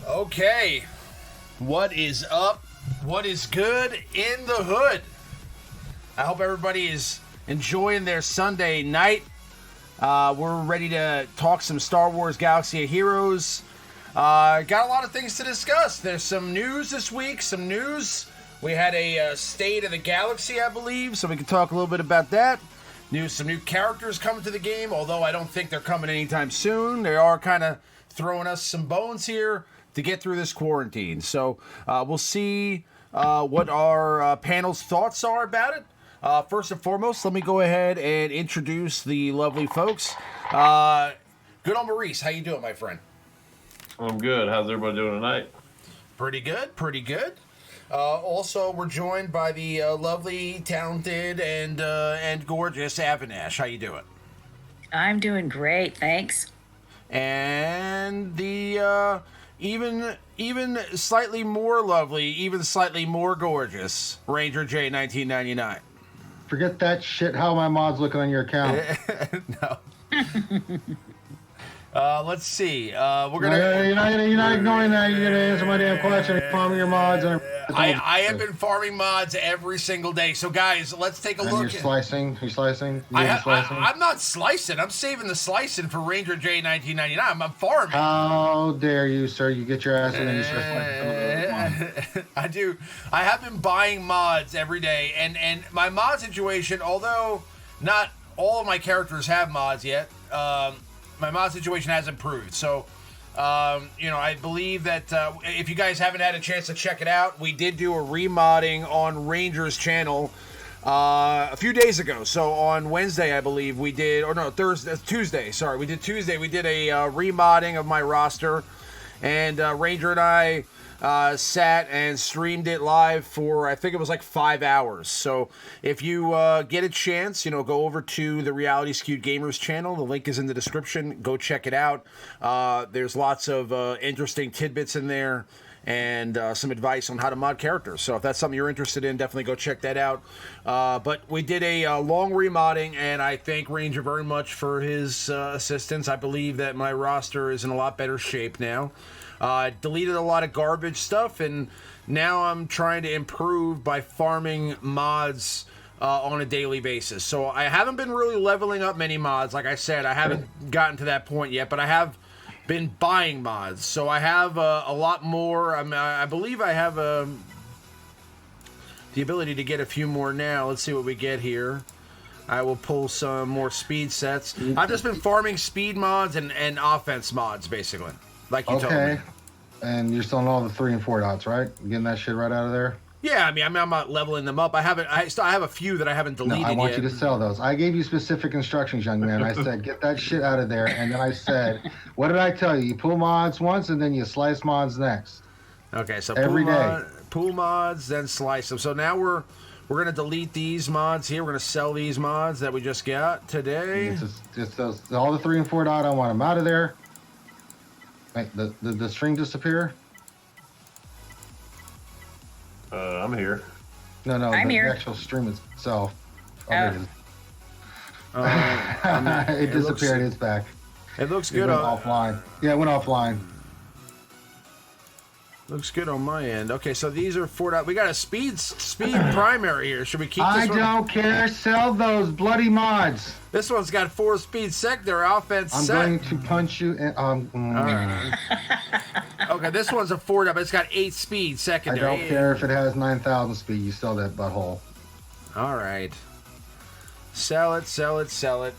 Okay, what is up? What is good in the hood? I hope everybody is enjoying their Sunday night. We're ready to talk some Star Wars Galaxy of Heroes. Got a lot of things to discuss. There's some news this week, We had a State of the Galaxy, I believe, so we can talk a little bit about that. some new characters coming to the game, although I don't think they're coming anytime soon. They are kind of throwing us some bones here to get through this quarantine. So we'll see what our panel's thoughts are about it. First and foremost, let me go ahead and introduce the lovely folks. Good old Maurice, how you doing, my friend? I'm good. How's everybody doing tonight? Pretty good, pretty good. Also, we're joined by the lovely, talented, and gorgeous Avinash. How you doing? I'm doing great, thanks. And the even slightly more lovely, even slightly more gorgeous RangerJ1999. Forget that shit. How are my mods looking on your account? No. Let's see. We're gonna. You're not ignoring that. You're gonna answer my damn question. Farming your mods. I have been farming mods every single day. So guys, let's take a look. You're slicing. You're slicing. I'm not slicing. I'm saving the slicing for RangerJ1999. I'm farming. How dare you, sir? You get your ass in and you start slicing. I do. I have been buying mods every day, and my mod situation, although not all of my characters have mods yet, my mod situation has improved. So, I believe that if you guys haven't had a chance to check it out, we did do a remodding on Ranger's channel a few days ago. So on Wednesday, I believe we did, or no, Tuesday. Sorry, we did Tuesday. We did a remodding of my roster, and Ranger and I sat and streamed it live for, I think it was like 5 hours. So if you get a chance, go over to the Reality Skewed Gamers channel. The link is in the description. Go check it out. There's lots of interesting tidbits in there and some advice on how to mod characters. So if that's something you're interested in, definitely go check that out. But we did a long remodding, and I thank Ranger very much for his assistance. I believe that my roster is in a lot better shape now. Deleted a lot of garbage stuff, and now I'm trying to improve by farming mods on a daily basis. So I haven't been really leveling up many mods. Like I said, I haven't gotten to that point yet, but I have been buying mods. So I have a lot more. I believe I have the ability to get a few more now. Let's see what we get here. I will pull some more speed sets. I've just been farming speed mods and offense mods, basically. Like you told me. And you're still on all the 3 and 4 dots, right? Getting that shit right out of there? Yeah, I mean, I'm not leveling them up. I have a few that I haven't deleted yet. I want you to sell those. I gave you specific instructions, young man. I said, get that shit out of there. And then I said, what did I tell you? You pull mods once, and then you slice mods next. Okay, so every day. Pull mods, then slice them. So now we're going to delete these mods here. We're going to sell these mods that we just got today. Just those, all the 3 and 4 dot. I want them out of there. Wait, the string disappear? I'm here. No, I'm the here. actual stream itself. Oh. It disappeared. It's back. It looks good. It went offline. Yeah, it went offline. Looks good on my end. Okay, so these are 4 dot. We got a speed primary here. Should we keep this one? I don't care. Sell those bloody mods. This one's got 4 speed secondary offense. I'm going to punch you. Okay, this one's a 4 dot, but it's got 8 speed secondary. I don't care if it has 9,000 speed. You sell that butthole. All right. Sell it, sell it, sell it.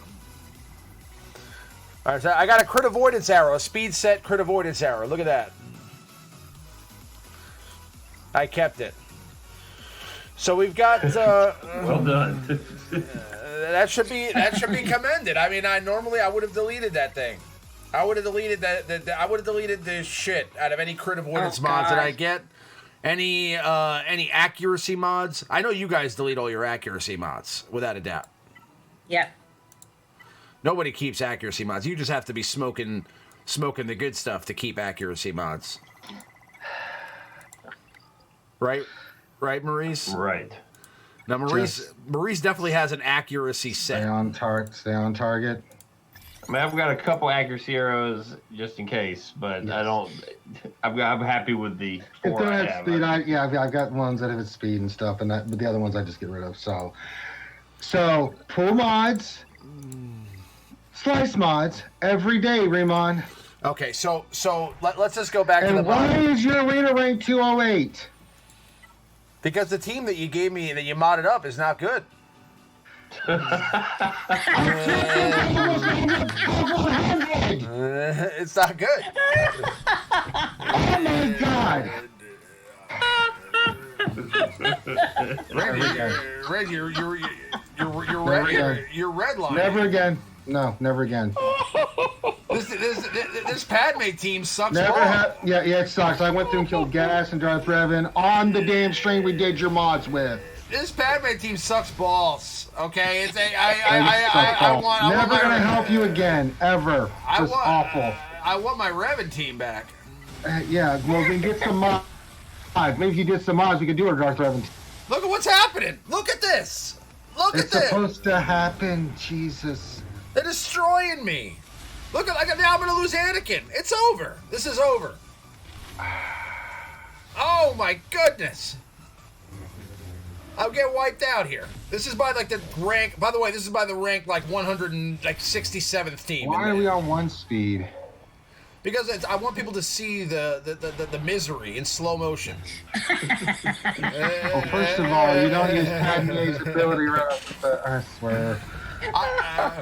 All right, so I got a crit avoidance arrow, a speed set crit avoidance arrow. Look at that. I kept it. So we've got. Well done. That should be commended. I mean, I would have deleted that thing. I would have deleted I would have deleted the shit out of any crit avoidance mods that I get. Any accuracy mods. I know you guys delete all your accuracy mods without a doubt. Yep. Nobody keeps accuracy mods. You just have to be smoking the good stuff to keep accuracy mods. Right, Maurice? Right. Now, Maurice definitely has an accuracy set. Stay on target. I mean, I've got a couple accuracy arrows just in case, but yes. I'm happy with the 4 if I have. have. Speed, I've got ones that have its speed and stuff, but the other ones I just get rid of. So pull mods, slice mods every day, Raymond. Okay, so let's just go back to the why mod. is your arena rank 208? Because the team that you gave me, that you modded up, is not good. It's not good. Oh my god! Red, you're Never again. you're redlining. Never again. No, never again. This Padme team sucks. Never balls. have. Yeah, it sucks. I went through and killed Gas and Darth Revan on the damn stream we did your mods with. This Padme team sucks balls. Okay, it's Never my, gonna help you again, ever. Just awful. I want my Revan team back. Yeah, well then get some mods. Maybe if you did some mods, we could do our Darth Revan. Look at what's happening. Look at this. Look It's at this. supposed to happen, Jesus. They're destroying me. Look at now I'm gonna lose Anakin. It's over. This is over. Oh my goodness. I'll get wiped out here. This is by like the rank. By the way, this is by the rank like 167th team. Why are we on one speed? Because I want people to see the misery in slow motion. Well, first of all, you don't use Padme's ability right off the bat. I swear.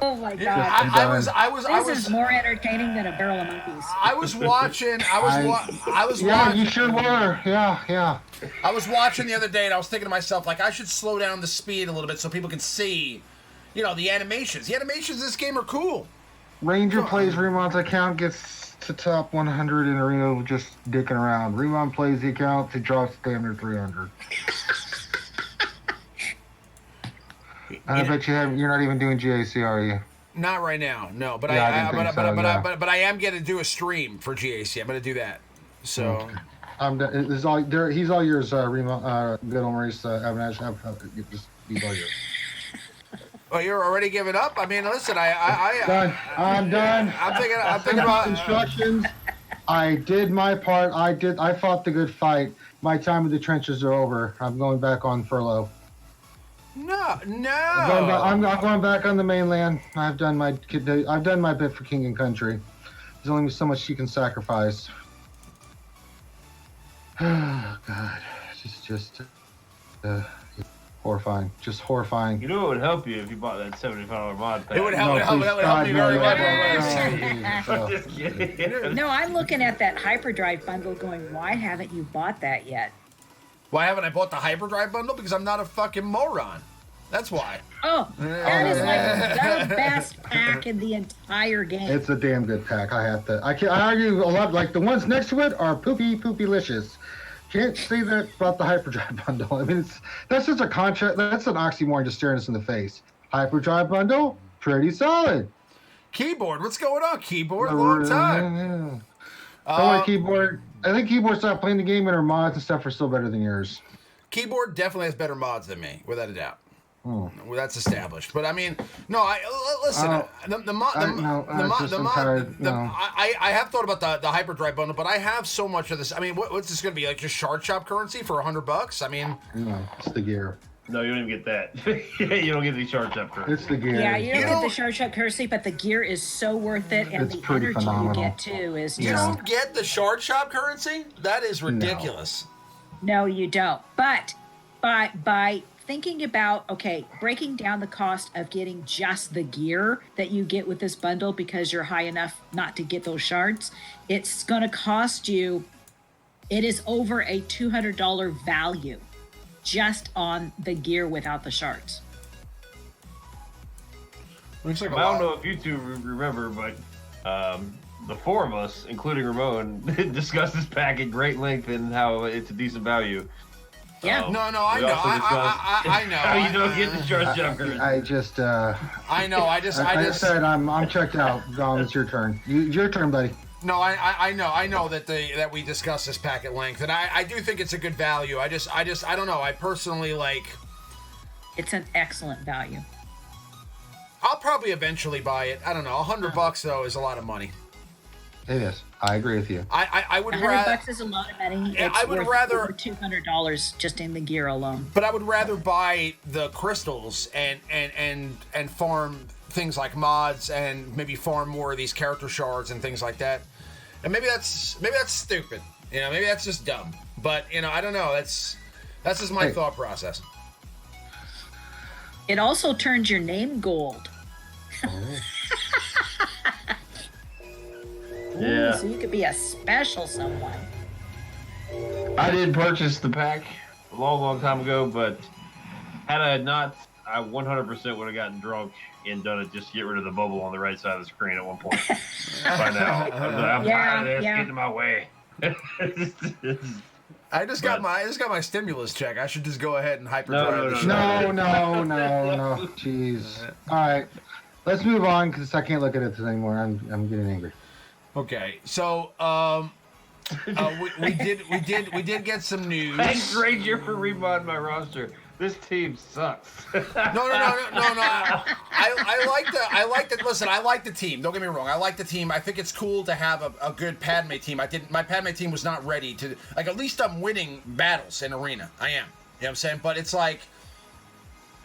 Oh my god. I was This is more entertaining than a barrel of monkeys. I was watching. Yeah, you sure were. Yeah. I was watching the other day, and I was thinking to myself, like, I should slow down the speed a little bit so people can see, the animations. The animations in this game are cool. Ranger plays Remon's account, gets to top 100 in arena just dicking around. Remon plays the account, he drops damn near 300. And I bet you're not even doing GAC, are you? Not right now, no. But Yeah, but I am going to do a stream for GAC. I'm going to do that. So. He's all yours, Remo, good old Maurice, Avinash. Just he's all yours. Oh, you're already giving up? I mean, listen, Done. I'm done. I'm thinking about instructions. I did my part. I fought the good fight. My time in the trenches are over. I'm going back on furlough. No. I'm going back on the mainland. I've done my bit for king and country. There's only so much you can sacrifice. Oh God, just horrifying. Just horrifying. You know it would help you if you bought that $75 mod pack. It would help. That would help me very much. Just kidding. No, I'm looking at that Hyperdrive bundle going, why haven't you bought that yet? Why haven't I bought the Hyperdrive bundle? Because I'm not a fucking moron. That's why. Oh, that is like the best pack in the entire game. It's a damn good pack. I can't argue a lot. Like the ones next to it are poopy-licious. Can't say that about the Hyperdrive bundle. I mean, that's just a contract. That's an oxymoron just staring us in the face. Hyperdrive bundle, pretty solid. Keyboard, what's going on, Keyboard? Long time. Don't worry, Keyboard. I think Keyboard stopped playing the game and her mods and stuff are still better than yours. Keyboard definitely has better mods than me, without a doubt. Well, that's established. But I mean, no. Listen. I have thought about the Hyperdrive bundle, but I have so much of this. I mean, what's this going to be like? Just shard shop currency for $100? I mean, no, it's the gear. No, you don't even get that. You don't get the shard shop currency. It's the gear. Yeah, you don't get the shard shop currency, but the gear is so worth it, and it's the pretty energy phenomenal. you get too is you just. don't get the shard shop currency? That is ridiculous. No, you don't. But by thinking about, breaking down the cost of getting just the gear that you get with this bundle because you're high enough not to get those shards, it's going to cost you, it is over a $200 value just on the gear without the shards. Looks like I don't know if you two remember, but the four of us, including Ramon, discussed this pack at great length and how it's a decent value. Yeah. No, I know. I know. How you don't get the shard shop currency. I know. I just said I'm checked out. Dom, it's your turn. Your turn, buddy. No, I know that we discussed this pack at length, and I do think it's a good value. I don't know. I personally like. It's an excellent value. I'll probably eventually buy it. I don't know. $100 though is a lot of money. It is. I agree with you. I would rather. $100 is a lot of money. Yeah, It's I would worth rather over $200 just in the gear alone. But I would rather buy the crystals and farm things like mods and maybe farm more of these character shards and things like that. And maybe that's stupid. Maybe that's just dumb. But I don't know. That's just my thought process. It also turns your name gold. Yeah. So you could be a special someone. I did purchase the pack a long time ago, but had I not, I 100% would have gotten drunk and done it just to get rid of the bubble on the right side of the screen at one point. By now, I'm tired of this getting in my way. I just got my stimulus check. I should just go ahead and hyperdrive the show. No. Jeez. All right, let's move on because I can't look at it anymore. I'm getting angry. Okay, so we did get some news. Thanks, Ranger, for reminding my roster. This team sucks. No. I like the. Listen, I like the team. Don't get me wrong. I like the team. I think it's cool to have a good Padme team. My Padme team was not ready to. Like, at least I'm winning battles in arena. I am. You know what I'm saying? But it's like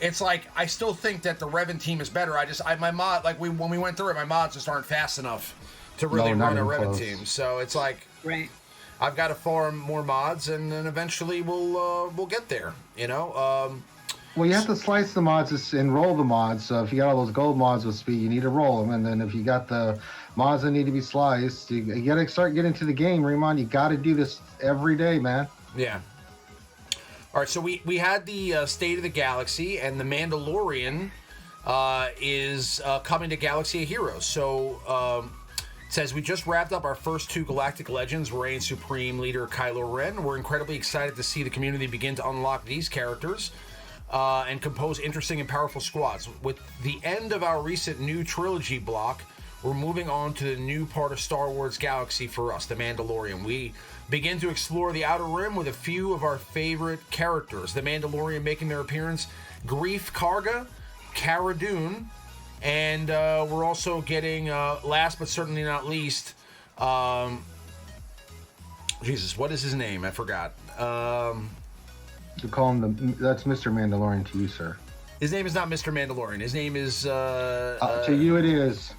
I still think that the Revan team is better. My mod, like when we went through it, my mods just aren't fast enough to really run a Revan team. So it's like, right. I've got to farm more mods, and then eventually we'll get there. You know. Well, you have to slice the mods and roll the mods. So if you got all those gold mods with speed, you need to roll them. And then if you got the mods that need to be sliced, you got to start getting into the game, Raymond. You got to do this every day, man. Yeah. All right, so we had the State of the Galaxy, and the Mandalorian is coming to Galaxy of Heroes. So it says, we just wrapped up our first 2 Galactic Legends, Reign Supreme Leader Kylo Ren. We're incredibly excited to see the community begin to unlock these characters and compose interesting and powerful squads. With the end of our recent new trilogy block, we're moving on to the new part of Star Wars Galaxy for us, the Mandalorian. We begin to explore the Outer Rim with a few of our favorite characters. The Mandalorian making their appearance, Greef Karga, Cara Dune, and we're also getting, last but certainly not least, Jesus, what is his name? I forgot. You call him that's Mr. Mandalorian to you, sir. His name is not Mr. Mandalorian. His name is... to you it is.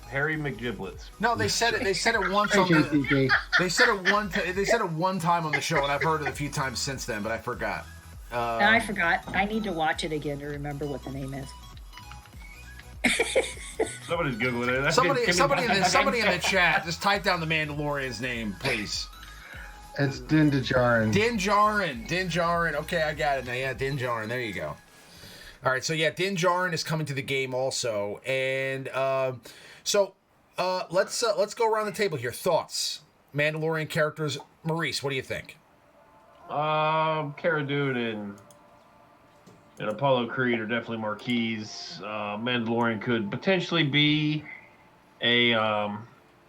Harry McGiblets. No, they said it. They said it once on the. They said it They said it one time on the show, and I've heard it a few times since then, but I forgot. I forgot. I need to watch it again to remember what the name is. Somebody's googling it. Somebody in the chat, just type down the Mandalorian's name, please. It's Din Djarin. Din Djarin. Okay, I got it now. Yeah, Din Djarin. There you go. All right, so yeah, Din Djarin is coming to the game also, and let's go around the table here. Thoughts, Mandalorian characters. Maurice, what do you think? Cara Dune and Apollo Creed are definitely marquees. Mandalorian could potentially be a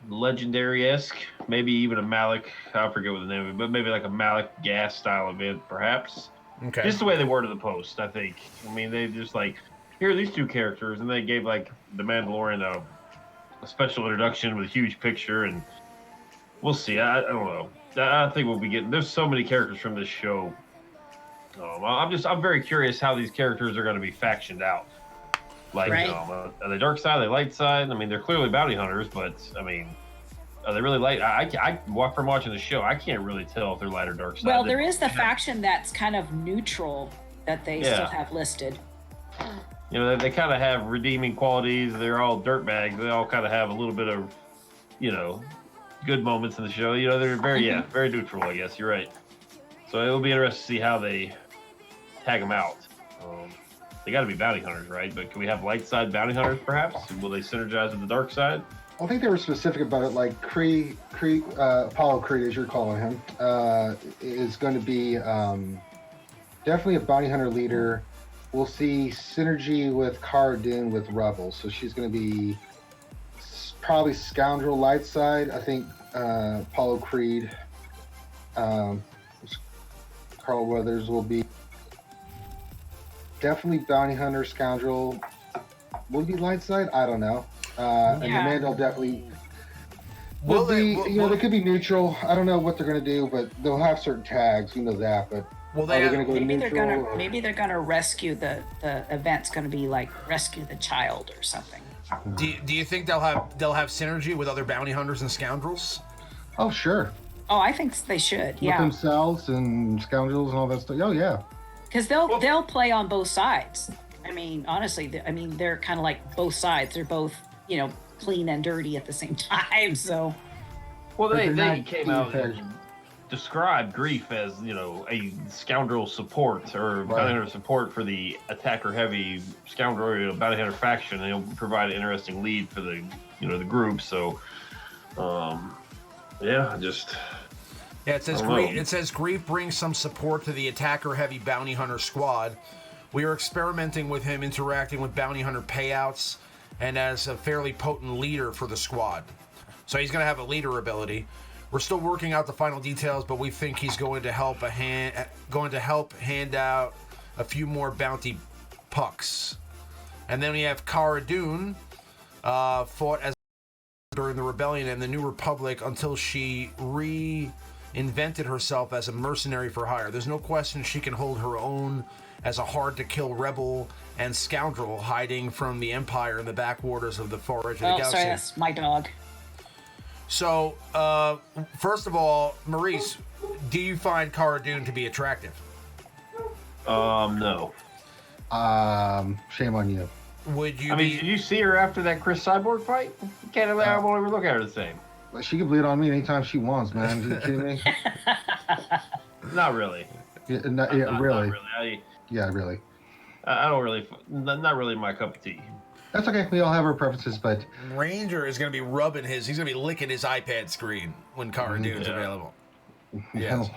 legendary-esque, maybe even a Malik. I forget what the name of it, but maybe like a Malik gas style event, perhaps. Okay. Just the way they worded the post, I think. I mean, they just like, here are these 2 characters, and they gave like the Mandalorian a special introduction with a huge picture, and we'll see. I don't know. I think we'll be getting. There's so many characters from this show. I'm very curious how these characters are going to be factioned out. Like, right. Are they dark side? Are they light side? I mean, they're clearly bounty hunters, but I mean, are they really light? From watching the show, I can't really tell if they're light or dark side. Well, there is the faction that's kind of neutral that they still have listed. You know, they kind of have redeeming qualities. They're all dirtbags. They all kind of have a little bit of, good moments in the show. You know, they're very neutral, I guess. You're right. So it'll be interesting to see how they tag them out. They got to be bounty hunters, right? But can we have light side bounty hunters, perhaps? Will they synergize with the dark side? I think they were specific about it. Like Apollo Creed, as you're calling him, is going to be definitely a bounty hunter leader. We'll see synergy with Cara Dune with Rebels, so she's going to be probably scoundrel light side. I think Apollo Creed, Carl Weathers will be definitely bounty hunter, scoundrel. Will it be light side? I don't know. And the Mando definitely will be. They could be neutral. I don't know what they're going to do, but they'll have certain tags. You know that, but. Well, maybe they're gonna rescue the event's gonna be like rescue the child or something. Do you think they'll have synergy with other bounty hunters and scoundrels? Oh, sure. Oh, I think they should. With themselves and scoundrels and all that stuff. Oh, yeah. Because they'll play on both sides. I mean, honestly, they're kind of like both sides. They're both, clean and dirty at the same time. So, well, they came out and described Grief as a scoundrel support or bounty hunter support for the attacker-heavy scoundrel bounty hunter faction. And he'll provide an interesting lead for the the group. So, it says Grief brings some support to the attacker-heavy bounty hunter squad. We are experimenting with him interacting with bounty hunter payouts and as a fairly potent leader for the squad. So he's going to have a leader ability. We're still working out the final details, but we think he's going to help hand out a few more bounty pucks. And then we have Cara Dune, fought as during the rebellion and the New Republic until she reinvented herself as a mercenary for hire. There's no question she can hold her own as a hard-to-kill rebel and scoundrel hiding from the Empire in the backwaters of the far edge of the galaxy. Sorry, that's my dog. So, first of all, Maurice, do you find Cara Dune to be attractive? No. Shame on you. Would you? Did you see her after that Chris Cyborg fight? You can't I won't even look at her the same. She can bleed on me anytime she wants, man. Are you kidding me? Not really. Really. Not really. Yeah, really. I don't really. Not really my cup of tea. That's okay. We all have our preferences, but Ranger is going to be rubbing he's going to be licking his iPad screen when Cara Dune's available. Yes.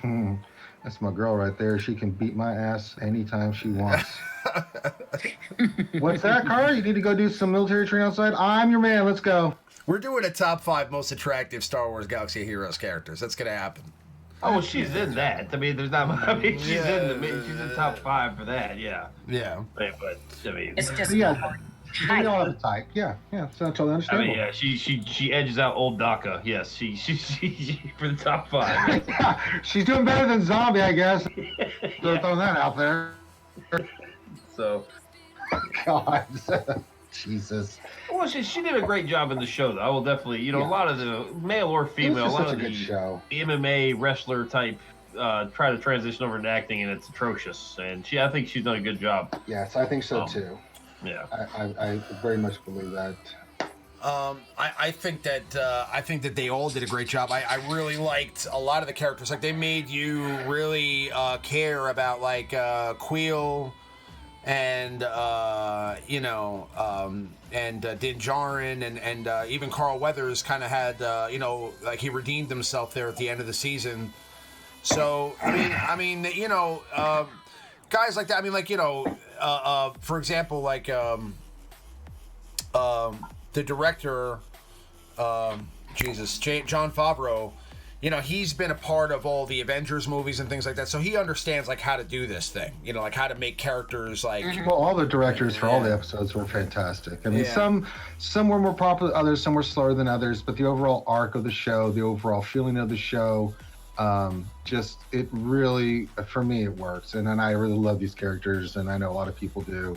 That's my girl right there. She can beat my ass anytime she wants. What's that, Cara? You need to go do some military training outside? I'm your man. Let's go. We're doing a top 5 most attractive Star Wars Galaxy of Heroes characters. That's going to happen. Oh, well, she's in that. There's not. She's in top 5 for that. Yeah. Yeah. But It's just we all have a type. Yeah. So totally understandable. She edges out old Daka. Yes, she for the top 5. She's doing better than Zombie, I guess. Throwing that out there. So, God, Jesus. Well, she did a great job in the show, though. I will definitely, a lot of the male or female, a lot of the MMA wrestler type try to transition over to acting, and it's atrocious. And I think she's done a good job. Yes, I think so too. Yeah, I very much believe that. I think that they all did a great job. I really liked a lot of the characters. Like, they made you really care about Queel and Din Djarin and even Carl Weathers kind of had he redeemed himself there at the end of the season. So I mean guys like that. For example, the director, Jon Favreau. He's been a part of all the Avengers movies and things like that, so he understands how to do this thing. How to make characters Well, all the directors for all the episodes were fantastic. I mean, some were more popular, others some were slower than others, but the overall arc of the show, the overall feeling of the show, it really, for me, it works. And I really love these characters, and I know a lot of people do.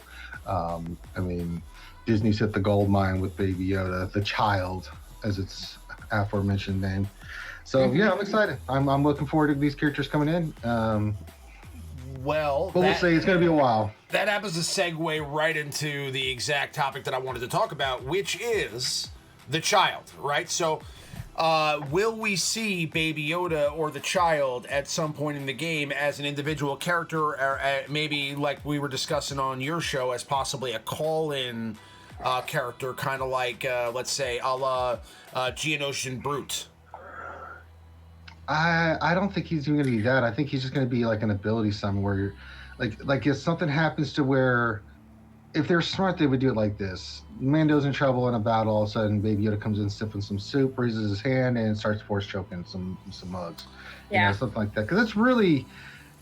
Disney's hit the gold mine with Baby Yoda, the child, as its aforementioned name. So yeah, I'm excited. I'm looking forward to these characters coming in. But we'll see. It's going to be a while. That happens to segue right into the exact topic that I wanted to talk about, which is the child, right? So, will we see Baby Yoda or the child at some point in the game as an individual character, or maybe like we were discussing on your show as possibly a call-in character, kind of like, let's say, a la Geonosian Brute? I don't think he's even going to be that. I think he's just going to be like an ability somewhere. Like if something happens to where, if they're smart, they would do it like this. Mando's in trouble in a battle, all of a sudden Baby Yoda comes in sipping some soup, raises his hand, and starts force choking some mugs. Yeah. Something like that. Because it's really,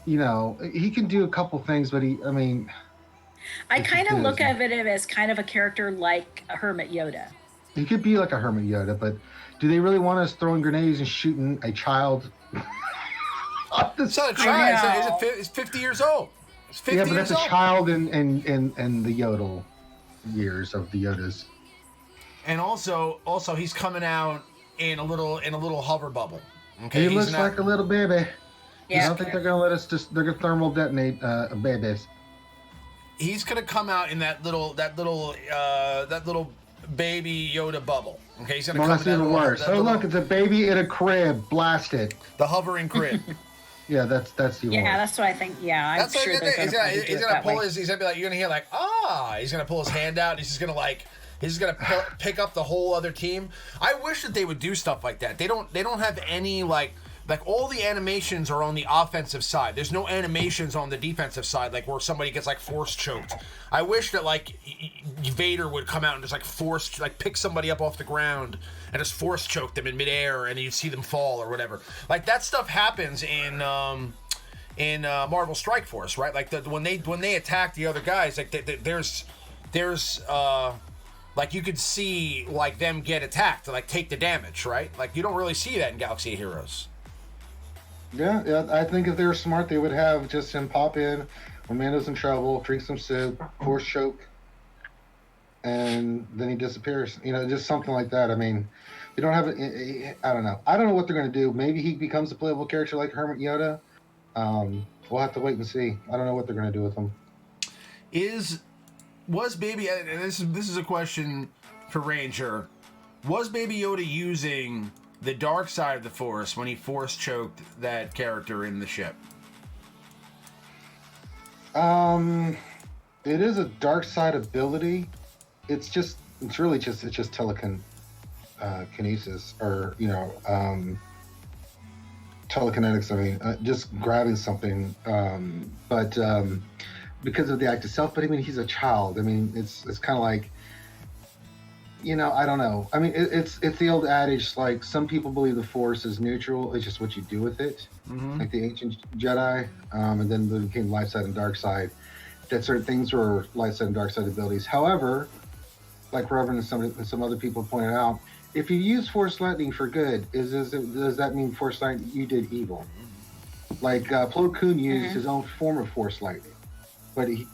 he can do a couple things, but I kind of look at it as kind of a character like a Hermit Yoda. He could be like a Hermit Yoda, but do they really want us throwing grenades and shooting a child? It's not a child. It's 50 years old. It's 50 but that's years a child in the Yodel years of the Yodas. And also he's coming out in a little hover bubble. Okay, he looks like a little baby. I don't think they're gonna let us they're gonna thermal detonate babies. He's gonna come out in that little Baby Yoda bubble. Okay, he's gonna come That's even worse. Oh, look, it's a baby in a crib. Blast it. The hovering crib. Yeah, that's the one. Yeah, that's what I think. Yeah, I'm sure they're he's gonna pull his. He's gonna be like, you're gonna hear like, He's gonna pull his hand out. And he's just gonna like. He's gonna pick up the whole other team. I wish that they would do stuff like that. They don't have any like all the animations are on the offensive side. There's no animations on the defensive side, like where somebody gets like force choked. I wish that like Vader would come out and just like pick somebody up off the ground and just force choke them in midair, and you'd see them fall or whatever. Like that stuff happens in Marvel Strike Force, right? Like when they attack the other guys, like there's like you could see like them get attacked, like take the damage, right? Like you don't really see that in Galaxy of Heroes. Yeah, I think if they were smart, they would have just him pop in when Mando's in trouble, drink some soup, force choke, and then he disappears. You know, just something like that. I mean, you don't have it. I don't know. I don't know what they're going to do. Maybe he becomes a playable character like Hermit Yoda. We'll have to wait and see. I don't know what they're going to do with him. Was Baby, and this is a question for Ranger, was Baby Yoda using the dark side of the Force when he force choked that character in the ship? It is a dark side ability. It's really just telekinesis, or telekinetics. I mean, just grabbing something. But because of the act itself. But I mean, he's a child. I mean, it's kind of like, I don't know. I mean, it's the old adage, like, some people believe the Force is neutral. It's just what you do with it. Mm-hmm. Like the ancient Jedi, and then it became light side and dark side. That certain things were light side and dark side abilities. However, like Reverend and some other people pointed out, if you use Force lightning for good, does that mean Force lightning you did evil? Like Plo Koon used his own form of Force lightning, but he,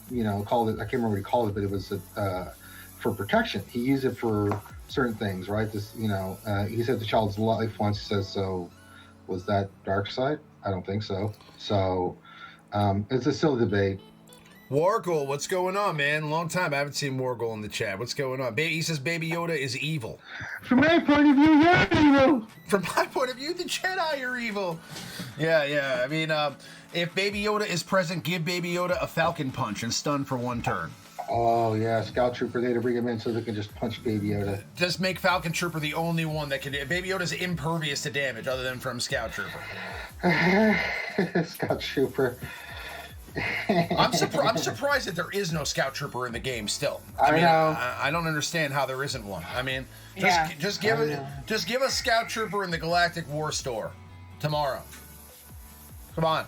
called it. I can't remember what he called it, but it was for protection. He used it for certain things, right? This, he said the child's life once. He says, so was that dark side? I don't think so. So it's a still debate. Wargle, what's going on, man? Long time I haven't seen Wargle in the chat. What's going on? He says Baby Yoda is evil. From my point of view, you're evil. From my point of view, the Jedi are evil. Yeah. I mean, if Baby Yoda is present, give Baby Yoda a Falcon Punch and stun for one turn. Oh, yeah, Scout Trooper there to bring him in so they can just punch Baby Yoda. Just make Falcon Trooper the only one that can... Baby Yoda's impervious to damage other than from Scout Trooper. Scout Trooper. I'm surprised that there is no Scout Trooper in the game still. I mean, know. I don't understand how there isn't one. I mean, just give a Scout Trooper in the Galactic War Store tomorrow. Come on.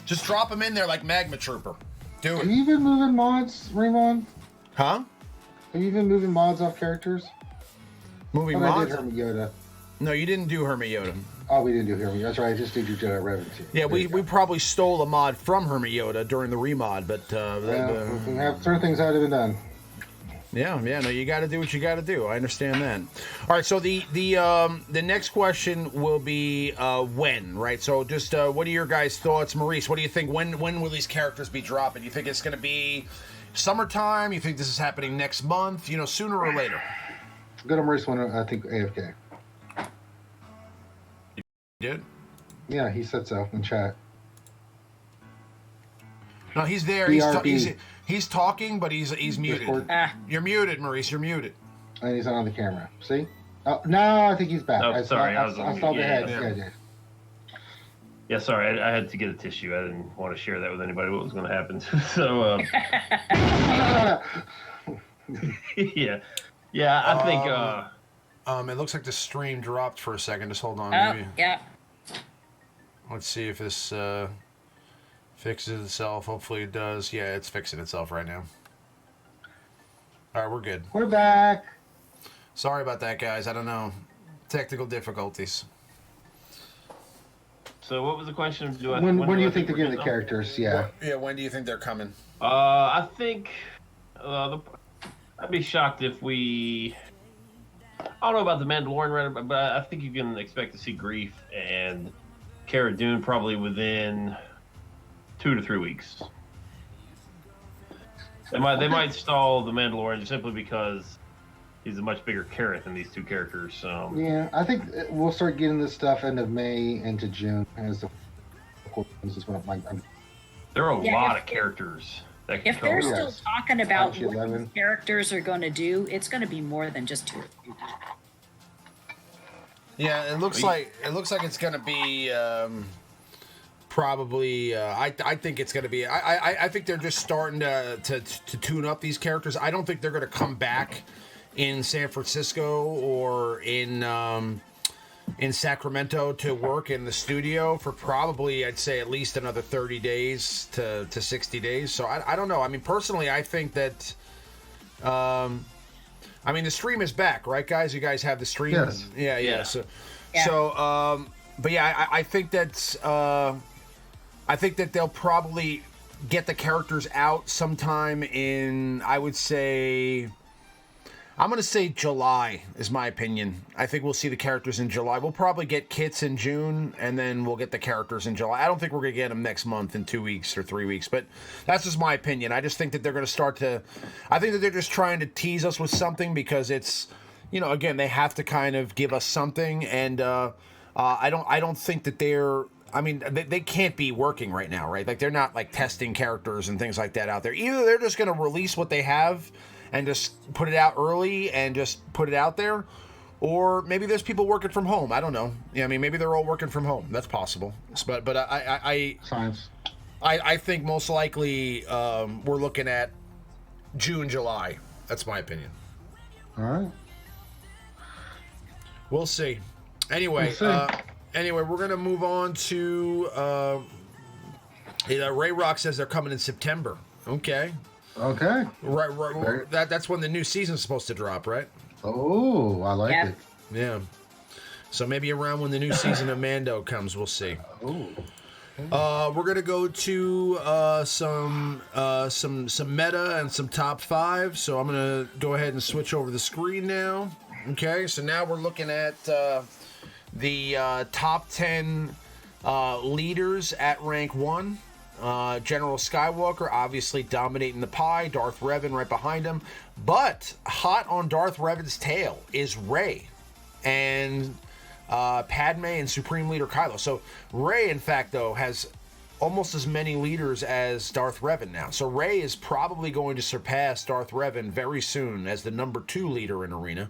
Just drop him in there like Magma Trooper. Do it. Have you been moving mods, Raymond? Huh? Have you been moving mods off characters? Moving mods? I did Hermit Yoda. No, you didn't do Hermit Yoda. Oh, we didn't do Hermit Yoda. That's right, I just did your Jedi Revenant. Yeah, we probably stole a mod from Hermit Yoda during the remod, but... certain things had to be done. Yeah, no, you got to do what you got to do. I understand that. All right, so the next question will be when, right? So just what are your guys' thoughts, Maurice? What do you think? When will these characters be dropping? You think it's going to be summertime? You think this is happening next month? Sooner or later? Go to Maurice one. I think AFK. You did? Yeah, he said so in chat. No, he's there. He's talking, but he's muted. You're muted, Maurice. You're muted. And he's not on the camera. See? Oh, no, I think he's back. Oh, sorry. I saw the head. Yeah, sorry. I had to get a tissue. I didn't want to share that with anybody. What was going to happen? So, yeah. I think. It looks like the stream dropped for a second. Just hold on. Maybe. Yeah. Let's see if this fixes itself. Hopefully it does. Yeah, it's fixing itself right now. All right, we're good. We're back. Sorry about that, guys. I don't know. Technical difficulties. So what was the question? When do you think they're getting the characters? Yeah. When do you think they're coming? I think I'd be shocked if we... I don't know about the Mandalorian, but I think you can expect to see Grief and Cara Dune probably within 2 to 3 weeks. They might stall the Mandalorian just simply because he's a much bigger carrot than these two characters. Yeah, I think we'll start getting this stuff end of May into June as the there are a lot of characters that can If they're come. still talking about what 11. these characters are going to do, it's going to be more than just 2 or 3. Yeah, it looks like it's going to be probably. I think it's going to be. I think they're just starting to tune up these characters. I don't think they're going to come back in San Francisco or in Sacramento to work in the studio for probably, I'd say, at least another 30 days to 60 days. So I don't know. I mean, personally, I think that. I mean, the stream is back, right, guys? You guys have the stream. Yes. Yeah. Yeah. So, but yeah, I think that's. I think that they'll probably get the characters out sometime in, I would say, I'm going to say July is my opinion. I think we'll see the characters in July. We'll probably get kits in June, and then we'll get the characters in July. I don't think we're going to get them next month in 2 weeks or 3 weeks, but that's just my opinion. I just think that they're going to start to, I think that they're just trying to tease us with something because it's, you know, again, they have to kind of give us something, and I don't think that they're, I mean, they can't be working right now, right? Like, they're not, like, testing characters and things like that out there. Either they're just going to release what they have and just put it out early and just put it out there, or maybe there's people working from home. I don't know. Yeah, I mean, maybe they're all working from home. That's possible. But Science. I think most likely we're looking at June, July. That's my opinion. All right. We'll see. Anyway, we're gonna move on to Ray Rock says they're coming in September. Okay. Right. That's when the new season's supposed to drop, right? Oh, I like it. Yeah. So maybe around when the new season of Mando comes, we'll see. Oh. We're gonna go to some meta and some top 5. So I'm gonna go ahead and switch over the screen now. Okay. So now we're looking at the top 10 leaders at rank 1. General Skywalker obviously dominating the pie. Darth Revan right behind him. But hot on Darth Revan's tail is Rey and Padme and Supreme Leader Kylo. So Rey, in fact, though, has almost as many leaders as Darth Revan now. So Rey is probably going to surpass Darth Revan very soon as the number 2 leader in Arena.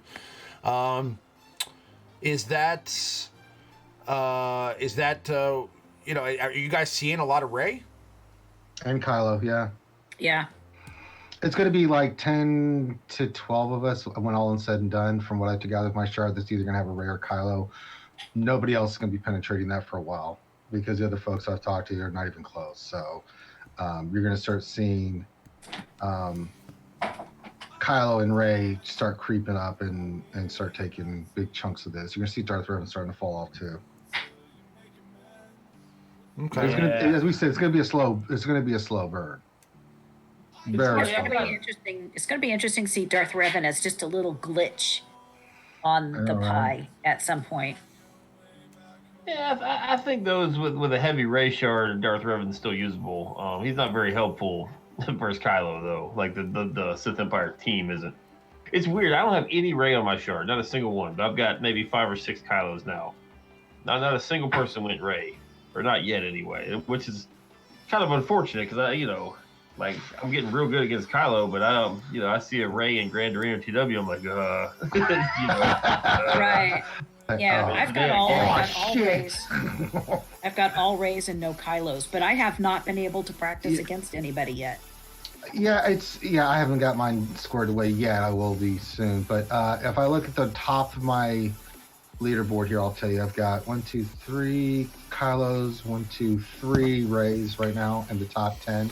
Is that you know, are you guys seeing a lot of Rey? And Kylo, yeah. Yeah. It's going to be like 10 to 12 of us when all is said and done. From what I took out of my chart, that's either going to have a Rey or Kylo. Nobody else is going to be penetrating that for a while because the other folks I've talked to are not even close. So you're going to start seeing Kylo and Rey start creeping up and start taking big chunks of this. You're going to see Darth Revan starting to fall off too. Okay. As we said, it's going to be a slow. It's going to be a slow burn. Very It's going to be interesting. It's going to be interesting to see Darth Revan as just a little glitch on the pie at some point. Yeah, I think those with a heavy Rey shard, Darth Revan's still usable. He's not very helpful versus Kylo though. Like the Sith Empire team isn't. It's weird. I don't have any Rey on my shard, not a single one. But I've got maybe 5 or 6 Kylos now. Not a single person went Rey. Or not yet, anyway, which is kind of unfortunate because like I'm getting real good against Kylo, but I see a Rey in Grand Arena TW, I'm like, Right. Yeah, I've got all Reys. shit. I've got all Reys and no Kylos, but I have not been able to practice against anybody yet. Yeah, I haven't got mine squared away yet. I will be soon. But if I look at the top of my leaderboard here, I'll tell you I've got 1, 2, 3 Kylos, 1, 2, 3 Reys right now in the top 10.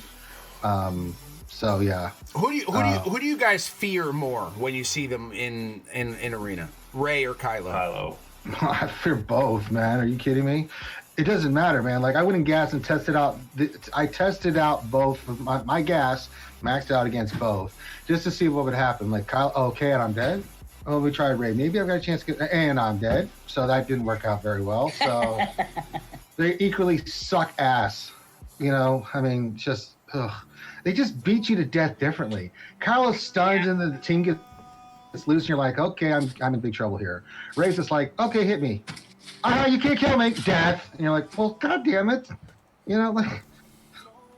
So yeah. Who do you guys fear more when you see them in Arena? Rey or Kylo? Kylo. I fear both, man. Are you kidding me? It doesn't matter, man. Like I went in gas and tested out. I tested out both of my gas, maxed out against both, just to see what would happen. Like Kylo, okay, and I'm dead. Oh, we tried Rey. Maybe I've got a chance to get, and I'm dead. So that didn't work out very well. So they equally suck ass. You know, I mean, just they just beat you to death differently. Kylo stuns and the team gets loose, and you're like, okay, I'm in big trouble here. Rey's just like, okay, hit me. You can't kill me, death. And you're like, well, god damn it. You know, like,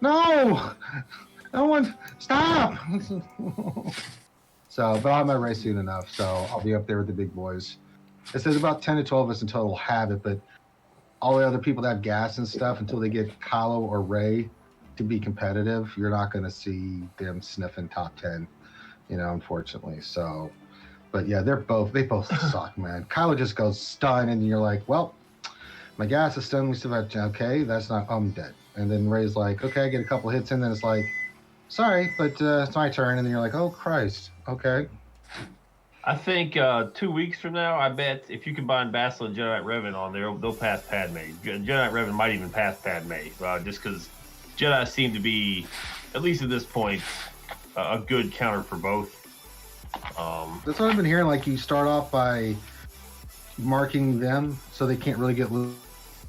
no one, stop. So, but I'll have my race soon enough, so I'll be up there with the big boys. It says about 10 to 12 of us in total have it, but all the other people that have gas and stuff, until they get Kylo or Rey to be competitive, you're not going to see them sniffing top 10, you know, unfortunately. So, but yeah, they both suck, man. Kylo just goes stun, and you're like, well, my gas is stunned. We still have, okay, that's not, I'm dead. And then Rey's like, okay, I get a couple hits in, then it's like, sorry, but it's my turn. And then you're like, oh, Christ, okay. I think 2 weeks from now, I bet if you combine Bastila and Jedi Revan on there, they'll pass Padme. Jedi Revan might even pass Padme, just because Jedi seem to be, at least at this point, a good counter for both. That's what I've been hearing. Like, you start off by marking them so they can't really get loose.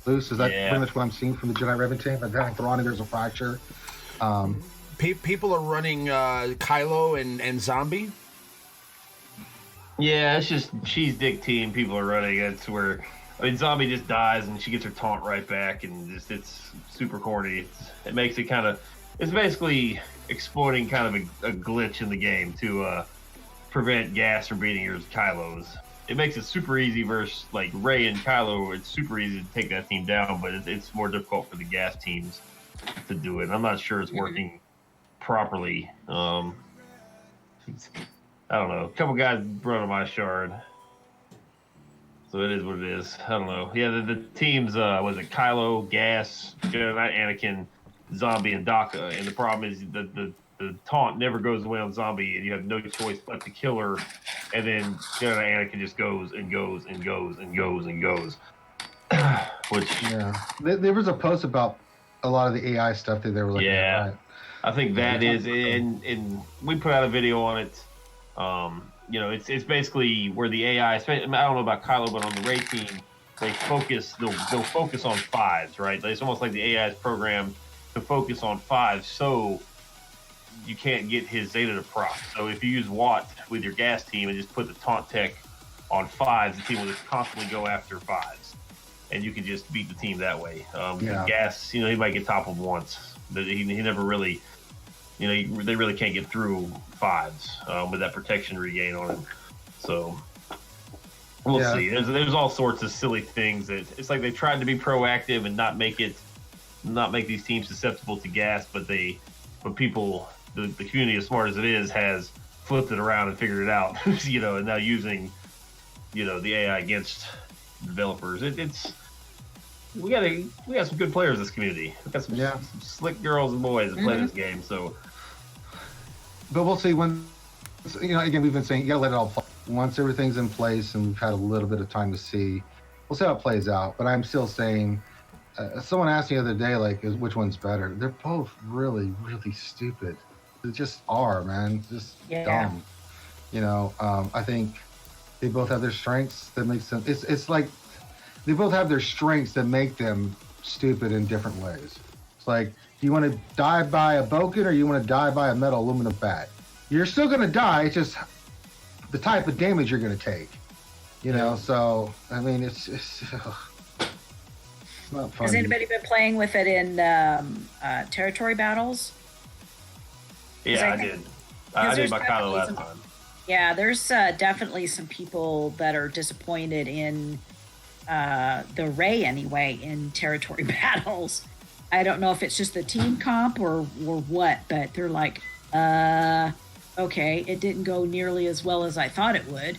Is that pretty much what I'm seeing from the Jedi Revan team? Like, that Thrawn, there's a fracture. People are running Kylo and Zombie. Yeah, it's just cheese dick team people are running. It's where, I mean, Zombie just dies and she gets her taunt right back, and just it's super corny. It makes it kind of, it's basically exploiting kind of a glitch in the game to prevent gas from beating your Kylos. It makes it super easy versus like Rey and Kylo. It's super easy to take that team down, but it's more difficult for the gas teams to do it. I'm not sure it's working properly. I don't know. A couple guys running my shard. So it is what it is. I don't know. Yeah, the teams, was it Kylo, Gas, Jedi Knight, Anakin, Zombie, and Daka. And the problem is the taunt never goes away on Zombie, and you have no choice but to kill her. And then Jedi Knight Anakin just goes and goes and goes and goes and goes. Which, yeah. There was a post about a lot of the AI stuff that they were looking at. Right? I think that is, and we put out a video on it. You know, it's basically where the AI, I don't know about Kylo, but on the Rey team, they'll focus on fives, right? It's almost like the AI is programmed to focus on fives, so you can't get his Zeta to proc. So if you use Watt with your gas team and just put the taunt tech on fives, the team will just constantly go after fives, and you can just beat the team that way. Gas, you know, he might get toppled once, but he never really, you know, they really can't get through fives with that protection regain on him. So we'll see. There's all sorts of silly things that it's like they tried to be proactive and not make these teams susceptible to gas, but people, the community, as smart as it is, has flipped it around and figured it out. You know, and now using, you know, the AI against developers. We got some good players in this community. We got some slick girls and boys that play this game. So, but we'll see when, you know. Again, we've been saying you gotta let it all play. Once everything's in place and we've had a little bit of time to see, we'll see how it plays out. But I'm still saying, someone asked me the other day, like, which one's better? They're both really, really stupid. They just are, man. Just dumb. You know, I think they both have their strengths that makes them. It's like they both have their strengths that make them stupid in different ways. It's like, do you want to die by a Boken or you want to die by a metal aluminum bat? You're still going to die. It's just the type of damage you're going to take. You know, so, I mean, it's not fun. Has anybody been playing with it in territory battles? Yeah, I did. I did my Kylo last time. Yeah, there's definitely some people that are disappointed in the Rey anyway in territory battles. I don't know if it's just the team comp or what, but they're like, okay, it didn't go nearly as well as I thought it would.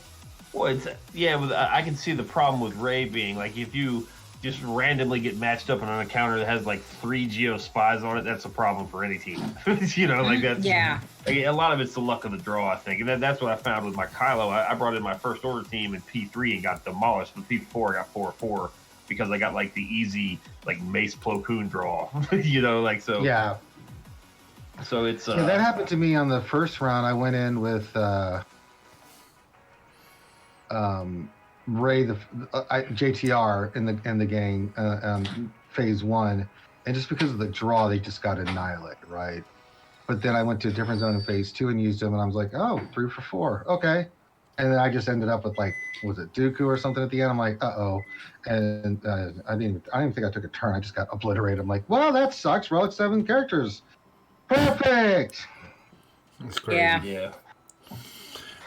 Well, I can see the problem with Rey being like, if you just randomly get matched up on an encounter that has like 3 Geo spies on it, that's a problem for any team. You know, like that's like, a lot of it's the luck of the draw, I think, and that's what I found with my Kylo. I brought in my first order team in P3 and got demolished. With P4, I got 4/4 because I got like the easy like Mace Plo Koon draw. You know, like so. Yeah. So it's that happened to me on the first round. I went in with Rey, JTR in the game, phase 1, and just because of the draw, they just got annihilated, right? But then I went to a different zone in phase 2 and used them, and I was like, oh, 3 for 4, okay. And then I just ended up with like, was it Dooku or something at the end? I'm like, uh-oh. And I didn't even think I took a turn. I just got obliterated. I'm like, well, that sucks. Relic 7 characters. Perfect. That's crazy. Yeah.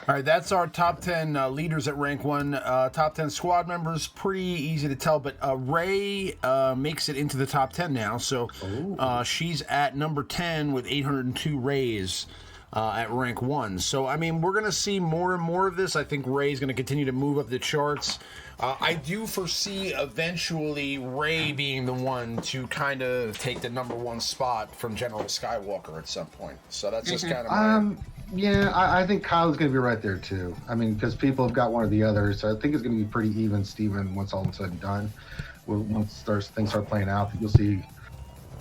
All right, that's our top 10 leaders at rank 1. Top 10 squad members, pretty easy to tell, but Rey makes it into the top 10 now. So she's at number 10 with 802 Reys at rank 1. So, I mean, we're going to see more and more of this. I think Rey's going to continue to move up the charts. I do foresee eventually Rey being the one to kind of take the number 1 spot from General Skywalker at some point. So that's just kind of my... Yeah, I think Kylo's going to be right there too. I mean, because people have got one or the other, so I think it's going to be pretty even, Steven, once all is said and done. Once things start playing out, you'll see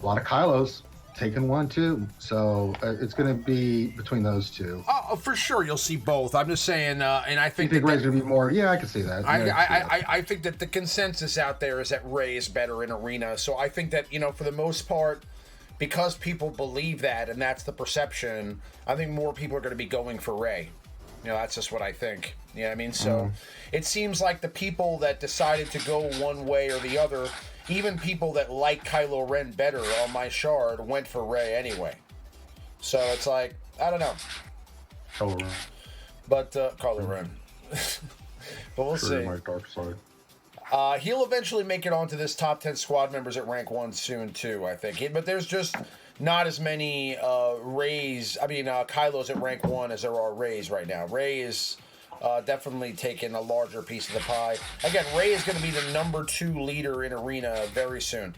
a lot of Kylos taking 1 too. So it's going to be between those two. Oh, for sure, you'll see both. I'm just saying, and I think Rey's going to be more. Yeah, I can see that. I think that the consensus out there is that Rey is better in Arena. So I think that, for the most part, because people believe that and that's the perception, I think more people are going to be going for Rey. That's just what I think. You know what I mean? So it seems like the people that decided to go one way or the other, even people that like Kylo Ren better on my shard, went for Rey anyway. So it's like, I don't know. Kylo Ren. But, Kylo Ren. But we'll see. My dark side. He'll eventually make it onto this top 10 squad members at rank 1 soon, too, I think. But there's just not as many Kylos at rank 1 as there are Reys right now. Rey is definitely taking a larger piece of the pie. Again, Rey is going to be the number 2 leader in Arena very soon.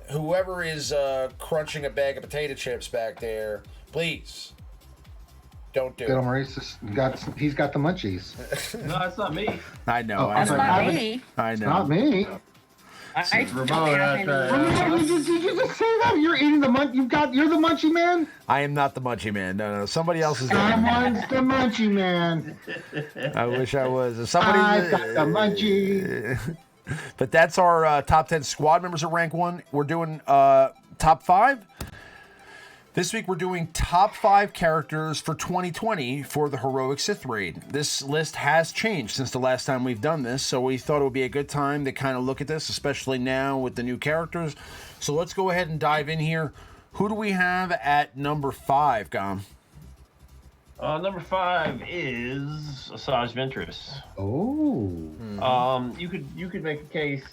Whoever is crunching a bag of potato chips back there, please, don't do it. Maurice he's got the munchies. No, it's not me. I know. That's not me. I know. It's not me. Ramon out there. Did you just say that? You're eating the you're the munchie man? I am not the munchie man. No. Somebody else is there. Someone's the munchie man. I wish I was. Somebody. I've got the munchie. But that's our top 10 squad members at rank 1. We're doing top 5. This week we're doing top 5 characters for 2020 for the Heroic Sith Raid. This list has changed since the last time we've done this, so we thought it would be a good time to kind of look at this, especially now with the new characters. So let's go ahead and dive in here. Who do we have at number 5, Gom? Number 5 is Asajj Ventress. Oh. You could make a case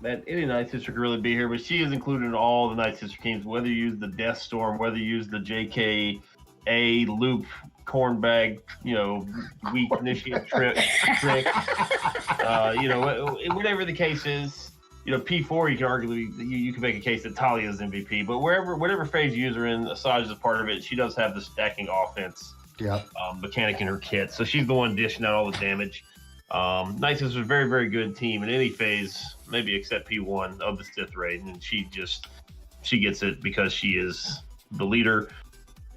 that any Night Sister could really be here, but she is included in all the Night Sister teams, whether you use the Death Storm, whether you use the JKA loop, cornbag, weak initiate trick, whatever the case is. P4, you can arguably you can make a case that Talia is MVP, but whatever phase you use her in, Asajj is a part of it. She does have the stacking offense mechanic in her kit, so she's the one dishing out all the damage. Night Sister's a very, very good team in any phase, maybe except P1 of the Sith Raid, and she gets it because she is the leader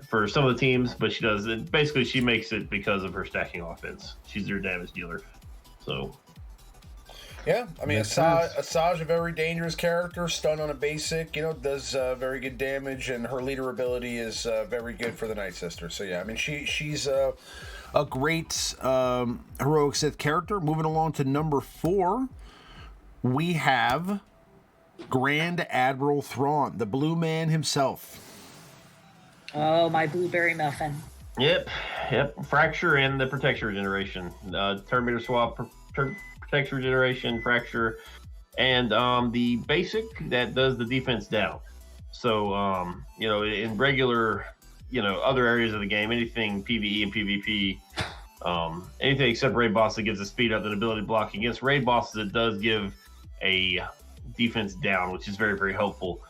for some of the teams, but she does it. Basically, she makes it because of her stacking offense. She's their damage dealer. So, yeah, I mean, Asajj, a very dangerous character, stun on a basic, does very good damage, and her leader ability is very good for the Night Sister. So, yeah, I mean, she's a great Heroic Sith character. Moving along to number 4, we have Grand Admiral Thrawn, the Blue Man himself. Oh, my blueberry muffin. Yep. Fracture and the Protector Regeneration. Terminator Swap, Protector Regeneration, Fracture, and the basic that does the defense down. So, in regular... other areas of the game, anything PvE and PvP, anything except raid boss that gives a speed up and ability block. Against raid bosses, it does give a defense down, which is very, very helpful.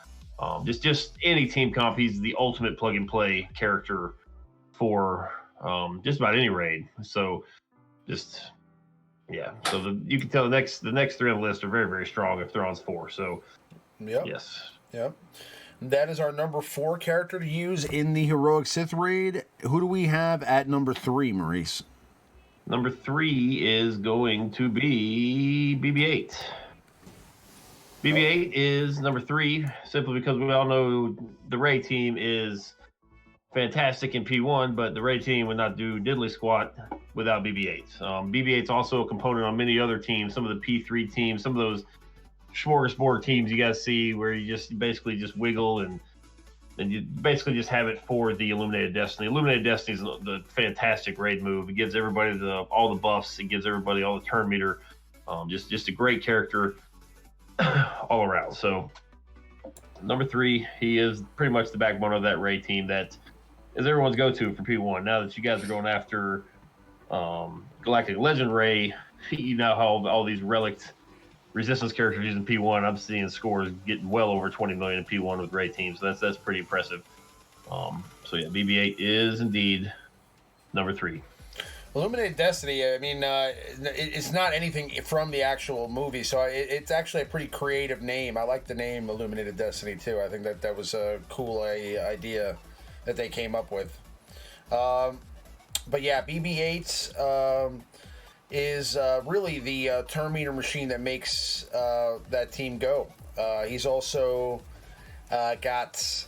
Just any team comp, he's the ultimate plug and play character for just about any raid. So So you can tell the next 3 on the list are very, very strong if Thrawn's 4. So yes. Yep. That is our number 4 character to use in the Heroic Sith Raid. Who do we have at number 3, Maurice? Number 3 is going to be BB-8. BB-8 is number 3, simply because we all know the Ray team is fantastic in P1, but the Ray team would not do diddly squat without BB-8. BB-8's also a component on many other teams, some of the P3 teams, some of those smorgasbord teams you guys see where you just basically just wiggle and you basically just have it for the Illuminated Destiny. Illuminated Destiny is the fantastic raid move. It gives everybody all the buffs. It gives everybody all the turn meter. Just a great character all around. So number 3, he is pretty much the backbone of that raid team that is everyone's go-to for P1. Now that you guys are going after Galactic Legend Ray, you now have all these relic resistance characters using P1. I'm seeing scores getting well over 20 million in P1 with Ray teams. So that's pretty impressive. So yeah, BB-8 is indeed number 3. Illuminated Destiny, I mean, it's not anything from the actual movie, so it's actually a pretty creative name. I like the name Illuminated Destiny, too. I think that was a cool idea that they came up with. But yeah, BB-8 is really the turn meter machine that makes that team go. He's also got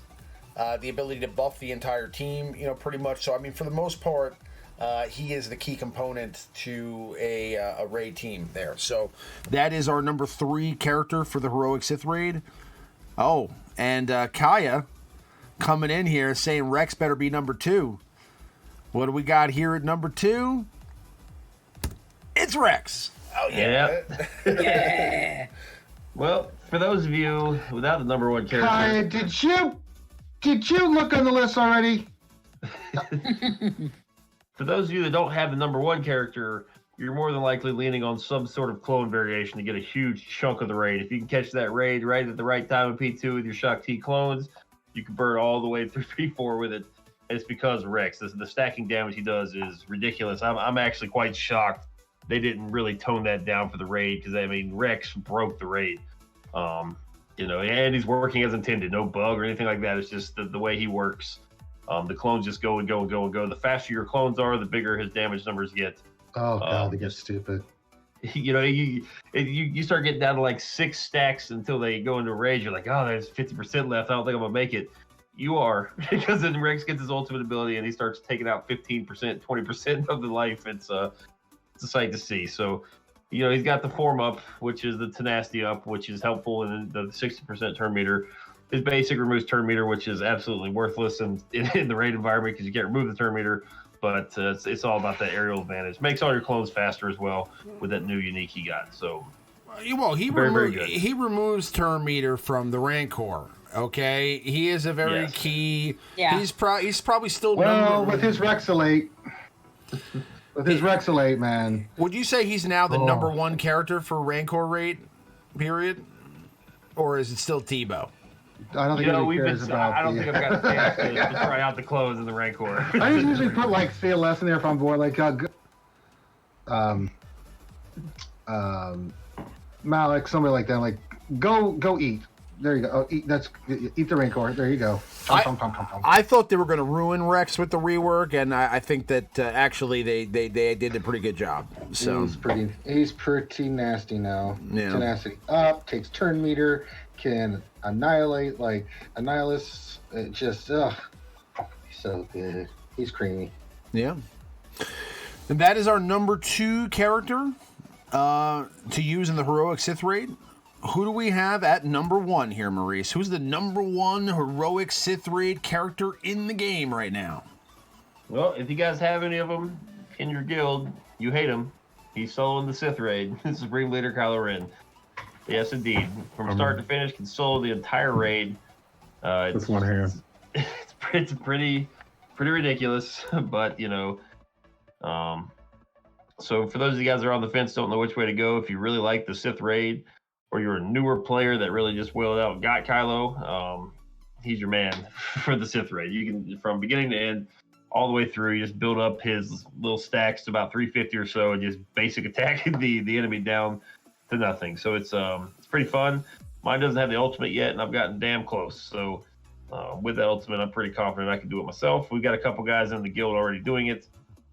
the ability to buff the entire team, pretty much. So, I mean, for the most part, he is the key component to a raid team there. So that is our number 3 character for the Heroic Sith raid. Oh, and Kaya coming in here saying Rex better be number 2. What do we got here at number 2? It's Rex. Oh yeah. Yeah. Well, for those of you without the number 1 character, Kaya, did you look on the list already? For those of you that don't have the number 1 character, you're more than likely leaning on some sort of clone variation to get a huge chunk of the raid. If you can catch that raid right at the right time in P2 with your Shock T clones, you can burn all the way through P4 with it. And it's because of Rex. The stacking damage he does is ridiculous. I'm actually quite shocked they didn't really tone that down for the raid, because, I mean, Rex broke the raid. And he's working as intended. No bug or anything like that. It's just the way he works. The clones just go and go and go and go. The faster your clones are, the bigger his damage numbers get. Oh god, they get stupid. You start getting down to like 6 stacks until they go into a raid. You're like, oh, there's 50% left. I don't think I'm gonna make it. You are, because then Rex gets his ultimate ability and he starts taking out 15%, 20% of the life. It's a sight to see. So, he's got the form up, which is the tenacity up, which is helpful, and the 60% turn meter. His basic removes turn meter, which is absolutely worthless in the raid environment because you can't remove the turn meter. But it's all about that aerial advantage. Makes all your clones faster as well with that new unique he got. So, well, he removes turn meter from the Rancor. Okay, he is a very key. Yeah, he's probably still with his Rexalate. With his Rexalate, man. Would you say he's now the number 1 character for Rancor raid? Period, or is it still Tebow? I don't think he cares about. I don't think I've got a chance to try out the clothes in the Rancor. I usually put like CLS in there if I'm bored, like Malik, somebody like that. Like go eat. There you go. Oh, eat the Rancor. There you go. I thought they were going to ruin Rex with the rework, and I think that actually they did a pretty good job. So he's pretty nasty now. Yeah. Tenacity up, takes turn meter, can annihilate like Annihilus. It just he's so good. He's creamy. Yeah. And that is our number 2 character to use in the Heroic Sith raid. Who do we have at number 1 here, Maurice? Who's the number 1 Heroic Sith raid character in the game right now? Well, if you guys have any of them in your guild, you hate him. He's soloing the Sith raid. Supreme Leader Kylo Ren. Yes, indeed. From start to finish, can solo the entire raid. With one hand. It's pretty ridiculous, but so for those of you guys that are on the fence, don't know which way to go, if you really like the Sith raid, or you're a newer player that really just wheeled out and got Kylo, he's your man for the Sith raid. You can, from beginning to end, all the way through, you just build up his little stacks to about 350 or so, and just basic attacking the enemy down to nothing. So it's pretty fun. Mine doesn't have the ultimate yet, and I've gotten damn close. So with that ultimate, I'm pretty confident I can do it myself. We've got a couple guys in the guild already doing it.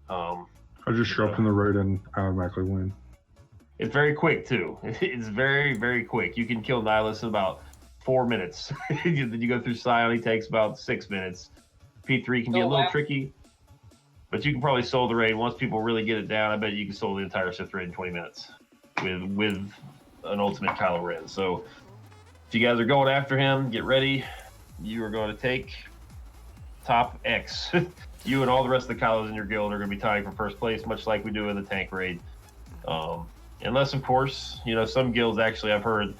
I just show up in the raid and automatically win. It's very quick too. It's very, very quick. You can kill Nihilus in about 4 minutes. Then you go through Scion, he takes about 6 minutes. P3 can be a little tricky, but you can probably solo the raid. Once people really get it down, I bet you can solo the entire Sith raid in 20 minutes with an ultimate Kylo Ren. So if you guys are going after him, get ready. You are going to take top X. You and all the rest of the Kylos in your guild are going to be tying for first place, much like we do in the tank raid. Unless, of course, some guilds actually, I've heard,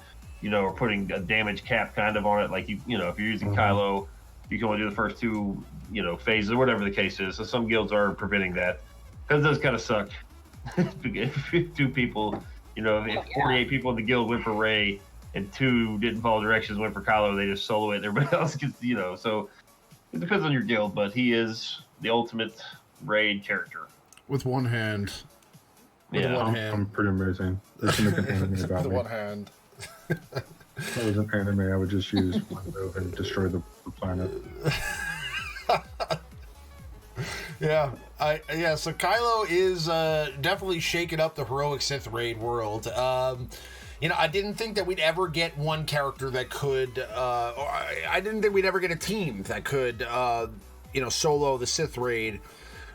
are putting a damage cap kind of on it. Like, if you're using Kylo, you can only do the first 2, phases or whatever the case is. So some guilds are preventing that because it does kind of suck. If 2 people, if 48 people in the guild went for Rey and 2 didn't follow directions, went for Kylo, they just solo it and everybody else gets, so it depends on your guild, but he is the ultimate raid character. With one hand. I'm pretty amazing. There's an anime about With me. one hand. If I was an anime, I would just use one move and destroy the planet. So Kylo is definitely shaking up the heroic Sith raid world. I didn't think that we'd ever get one character that could, or I didn't think we'd ever get a team that could, solo the Sith raid.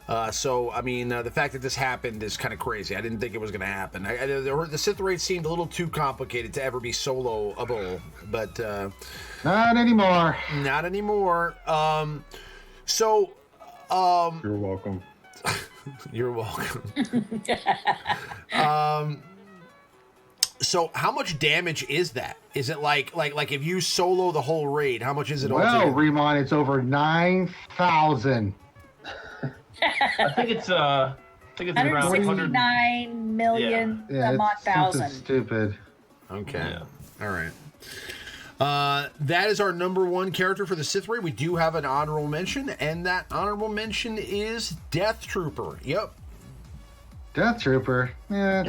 The fact that this happened is kind of crazy. I didn't think it was going to happen. The Sith raid seemed a little too complicated to ever be soloable, but not anymore. Not anymore. You're welcome. You're welcome. So how much damage is that? Is it like if you solo the whole raid, how much is it? Well, Remon, it's over 9,000. I think it's around 169 million some odd thousand. Stupid. Okay. Yeah. All right. That is our number 1 character for the Sith raid. We do have an honorable mention, and that honorable mention is Death Trooper. Yep. Death Trooper. Yeah.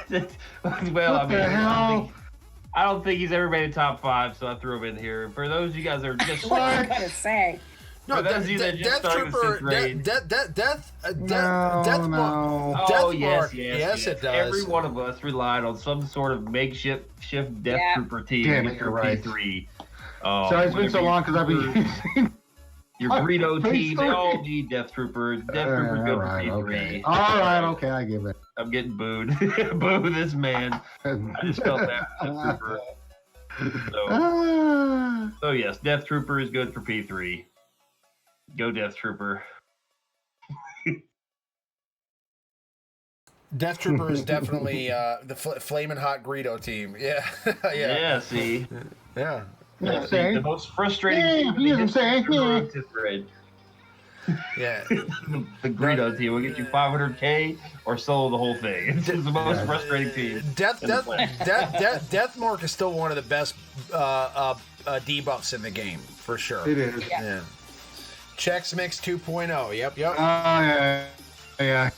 Well, what the hell? I don't think he's ever made a top 5, so I threw him in here. For those of you guys that are just what I was gonna say. No, Death Trooper. Yes, it does. Every one of us relied on some sort of makeshift Death Trooper team. Damn it, you're right. P3. Sorry, it's been so long because I've been using your Greedo team. They all need Death Troopers. Death Troopers good for P3. Okay. All right, okay, I give it. I'm getting booed. Boo this man. I just felt that for Death Trooper. So yes, Death Trooper is good for P3. Go Death Trooper. Death Trooper is definitely the flaming hot Greedo team. Yeah. Yeah, see. Yeah. The most frustrating team in the history of Sith raid. Yeah. The Greedo team will get you 500k or solo the whole thing. It's the most frustrating team. Death Mark is still one of the best debuffs in the game, for sure. It is. Yeah. Chex Mix 2.0. Yep. Yeah.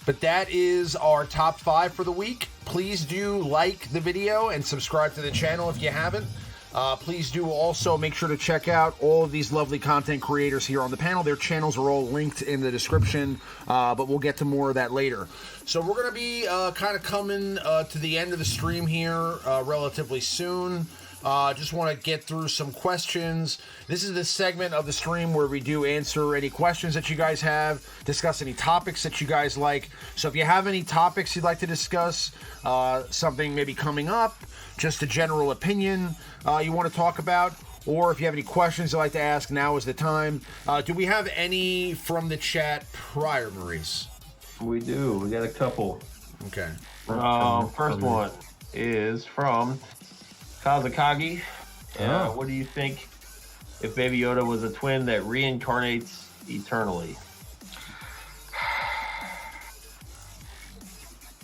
But that is our top 5 for the week. Please do like the video and subscribe to the channel if you haven't. Please do also make sure to check out all of these lovely content creators here on the panel. Their channels are all linked in the description, but we'll get to more of that later. So we're going to be kind of coming to the end of the stream here relatively soon. Just want to get through some questions. This is the segment of the stream where we do answer any questions that you guys have, discuss any topics that you guys like. So if you have any topics you'd like to discuss, something maybe coming up, just a general opinion you want to talk about, or if you have any questions you'd like to ask, now is the time. Do we have any from the chat prior, Maurice? We do. We got a couple. Okay. First one is from Kazakagi. What do you think if Baby Yoda was a twin that reincarnates eternally?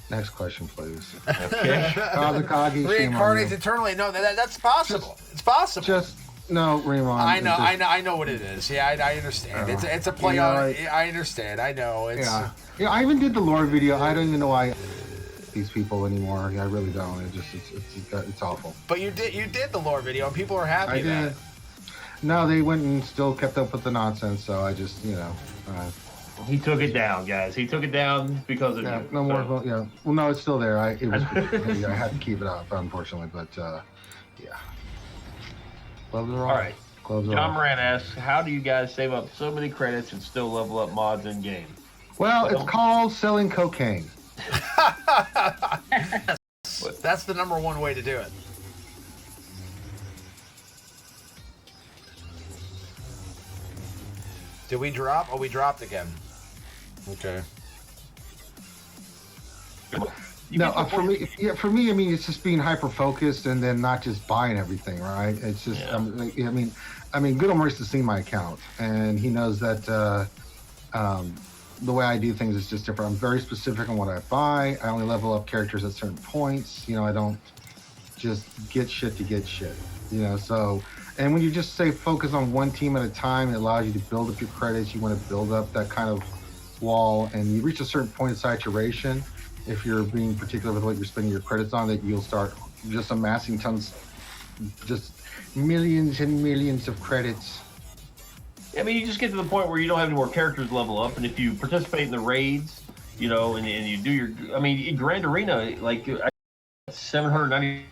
Next question, please. Okay. Kazakagi, reincarnates eternally. No, that's possible. It's possible. Just no, Raymond. I know what it is. Yeah, I understand. It's a play on. I understand. I know. It's, yeah. I even did the lore video. I don't even know why these people anymore. I really don't. It's awful. But you did the lore video, and people are happy. I did. No, they went and still kept up with the nonsense. So I just He took it down, guys. He took it down because of you. No more. Well, no, it's still there. I had to keep it up, unfortunately, but yeah. Gloves are All off. right. Gloves are John off. Moran asks, how do you guys save up so many credits and still level up mods in game? Well, it's called selling cocaine. That's the number one way to do it. Did we drop? Oh, we dropped again. Okay. No, for me, I mean, it's just being hyper focused and then not just buying everything, right? It's just, I mean, good old Maurice has seen my account, and he knows that the way I do things is just different. I'm very specific on what I buy. I only level up characters at certain points. You know, I don't just get shit to get shit. You know, so, and when you just say focus on one team at a time, it allows you to build up your credits. You want to build up that kind of wall, and you reach a certain point of saturation. If you're being particular with what you're spending your credits on, that you'll start just amassing tons, just millions and millions of credits. I mean, you just get to the point where you don't have any more characters level up, and if you participate in the raids, you know, and you do your, I mean, in Grand Arena, like 790.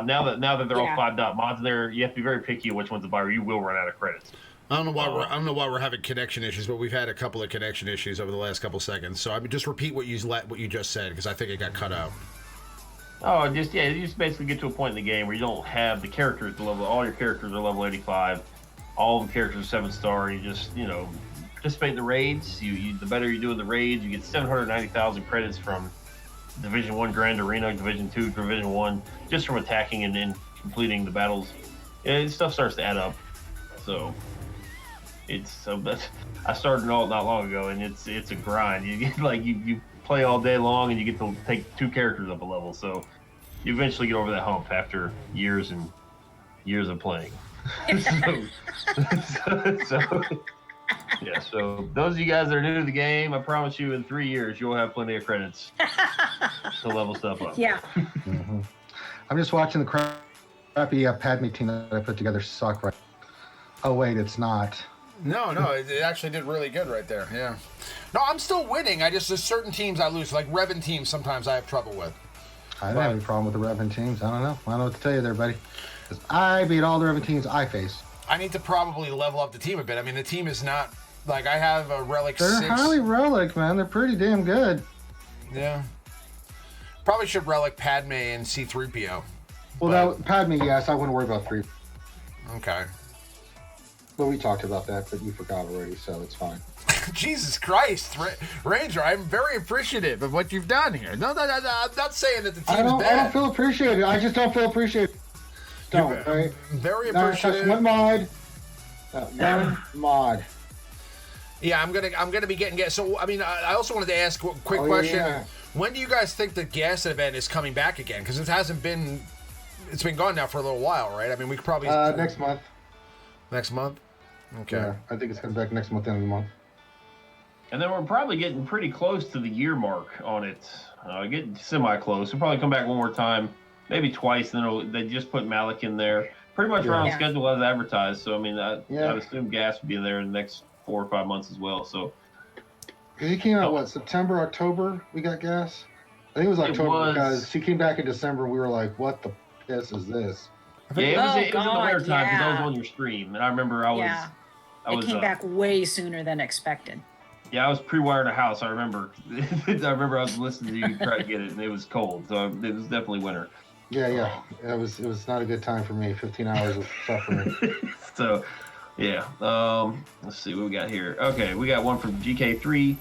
Now that they're all 5 mods there, you have to be very picky on which ones to buy, or you will run out of credits. I don't know why we're having connection issues, but we've had a couple of connection issues over the last couple seconds. So I mean, just repeat what you just said, because I think it got cut out. Oh, you just basically get to a point in the game where you don't have the characters to level. All your characters are level 85. All the characters are 7-star. You just, you know, participate in the raids. The better you do in the raids, you get 790,000 credits from Division 1 Grand Arena, Division 2, Division 1, just from attacking and then completing the battles. Stuff starts to add up. So I started all not long ago, and it's a grind. You get you play all day long, and you get to take 2 characters up a level. So you eventually get over that hump after years and years of playing. So those of you guys that are new to the game, I promise you, in 3 years you'll have plenty of credits to level stuff up. Yeah. Mm-hmm. I'm just watching the crappy Padme team that I put together suck right. Oh wait, it's not. No, it actually did really good right there. Yeah. No, I'm still winning. There's certain teams I lose, like Revan teams. Sometimes I have trouble with. I don't have any problem with the Revan teams. I don't know. I don't know what to tell you there, buddy. Because I beat all the Revan teams I face. I need to probably level up the team a bit. I mean, the team is not like I have a relic. They're 6. highly relic, man. They're pretty damn good. Yeah. Probably should relic Padme and C-3PO. Well, Padme, yes. I wouldn't worry about 3. Okay. Well, we talked about that, but you forgot already, so it's fine. Jesus Christ, Ranger, I'm very appreciative of what you've done here. No, I'm not saying that the team's bad. I don't feel appreciated. I just don't feel appreciated. Don't, right? Very appreciative. One mod. One mod. Yeah, I'm gonna be getting gas. So I mean, I also wanted to ask a quick question. Yeah. When do you guys think the gas event is coming back again? Because it's been gone now for a little while, right? I mean, we could probably next month. Next month? Okay. Yeah, I think it's coming back next month, end of the month. And then we're probably getting pretty close to the year mark on it. Getting semi-close. We'll probably come back one more time, maybe twice, and then they just put Malik in there. Pretty much right on schedule as advertised. So, I mean, I'd assume gas would be in there in the next 4 or 5 months as well. So, he came out, September, October, we got gas? I think it was October because he came back in December and we were like, what the piss is this? Yeah, it was in the winter time because I was on your stream, and I remember it came back way sooner than expected. Yeah, I was pre-wired a house. I remember. I was listening to you try to get it, and it was cold, so it was definitely winter. Yeah. It was not a good time for me. 15 hours of suffering. So, yeah. Let's see what we got here. Okay, we got one from GK3.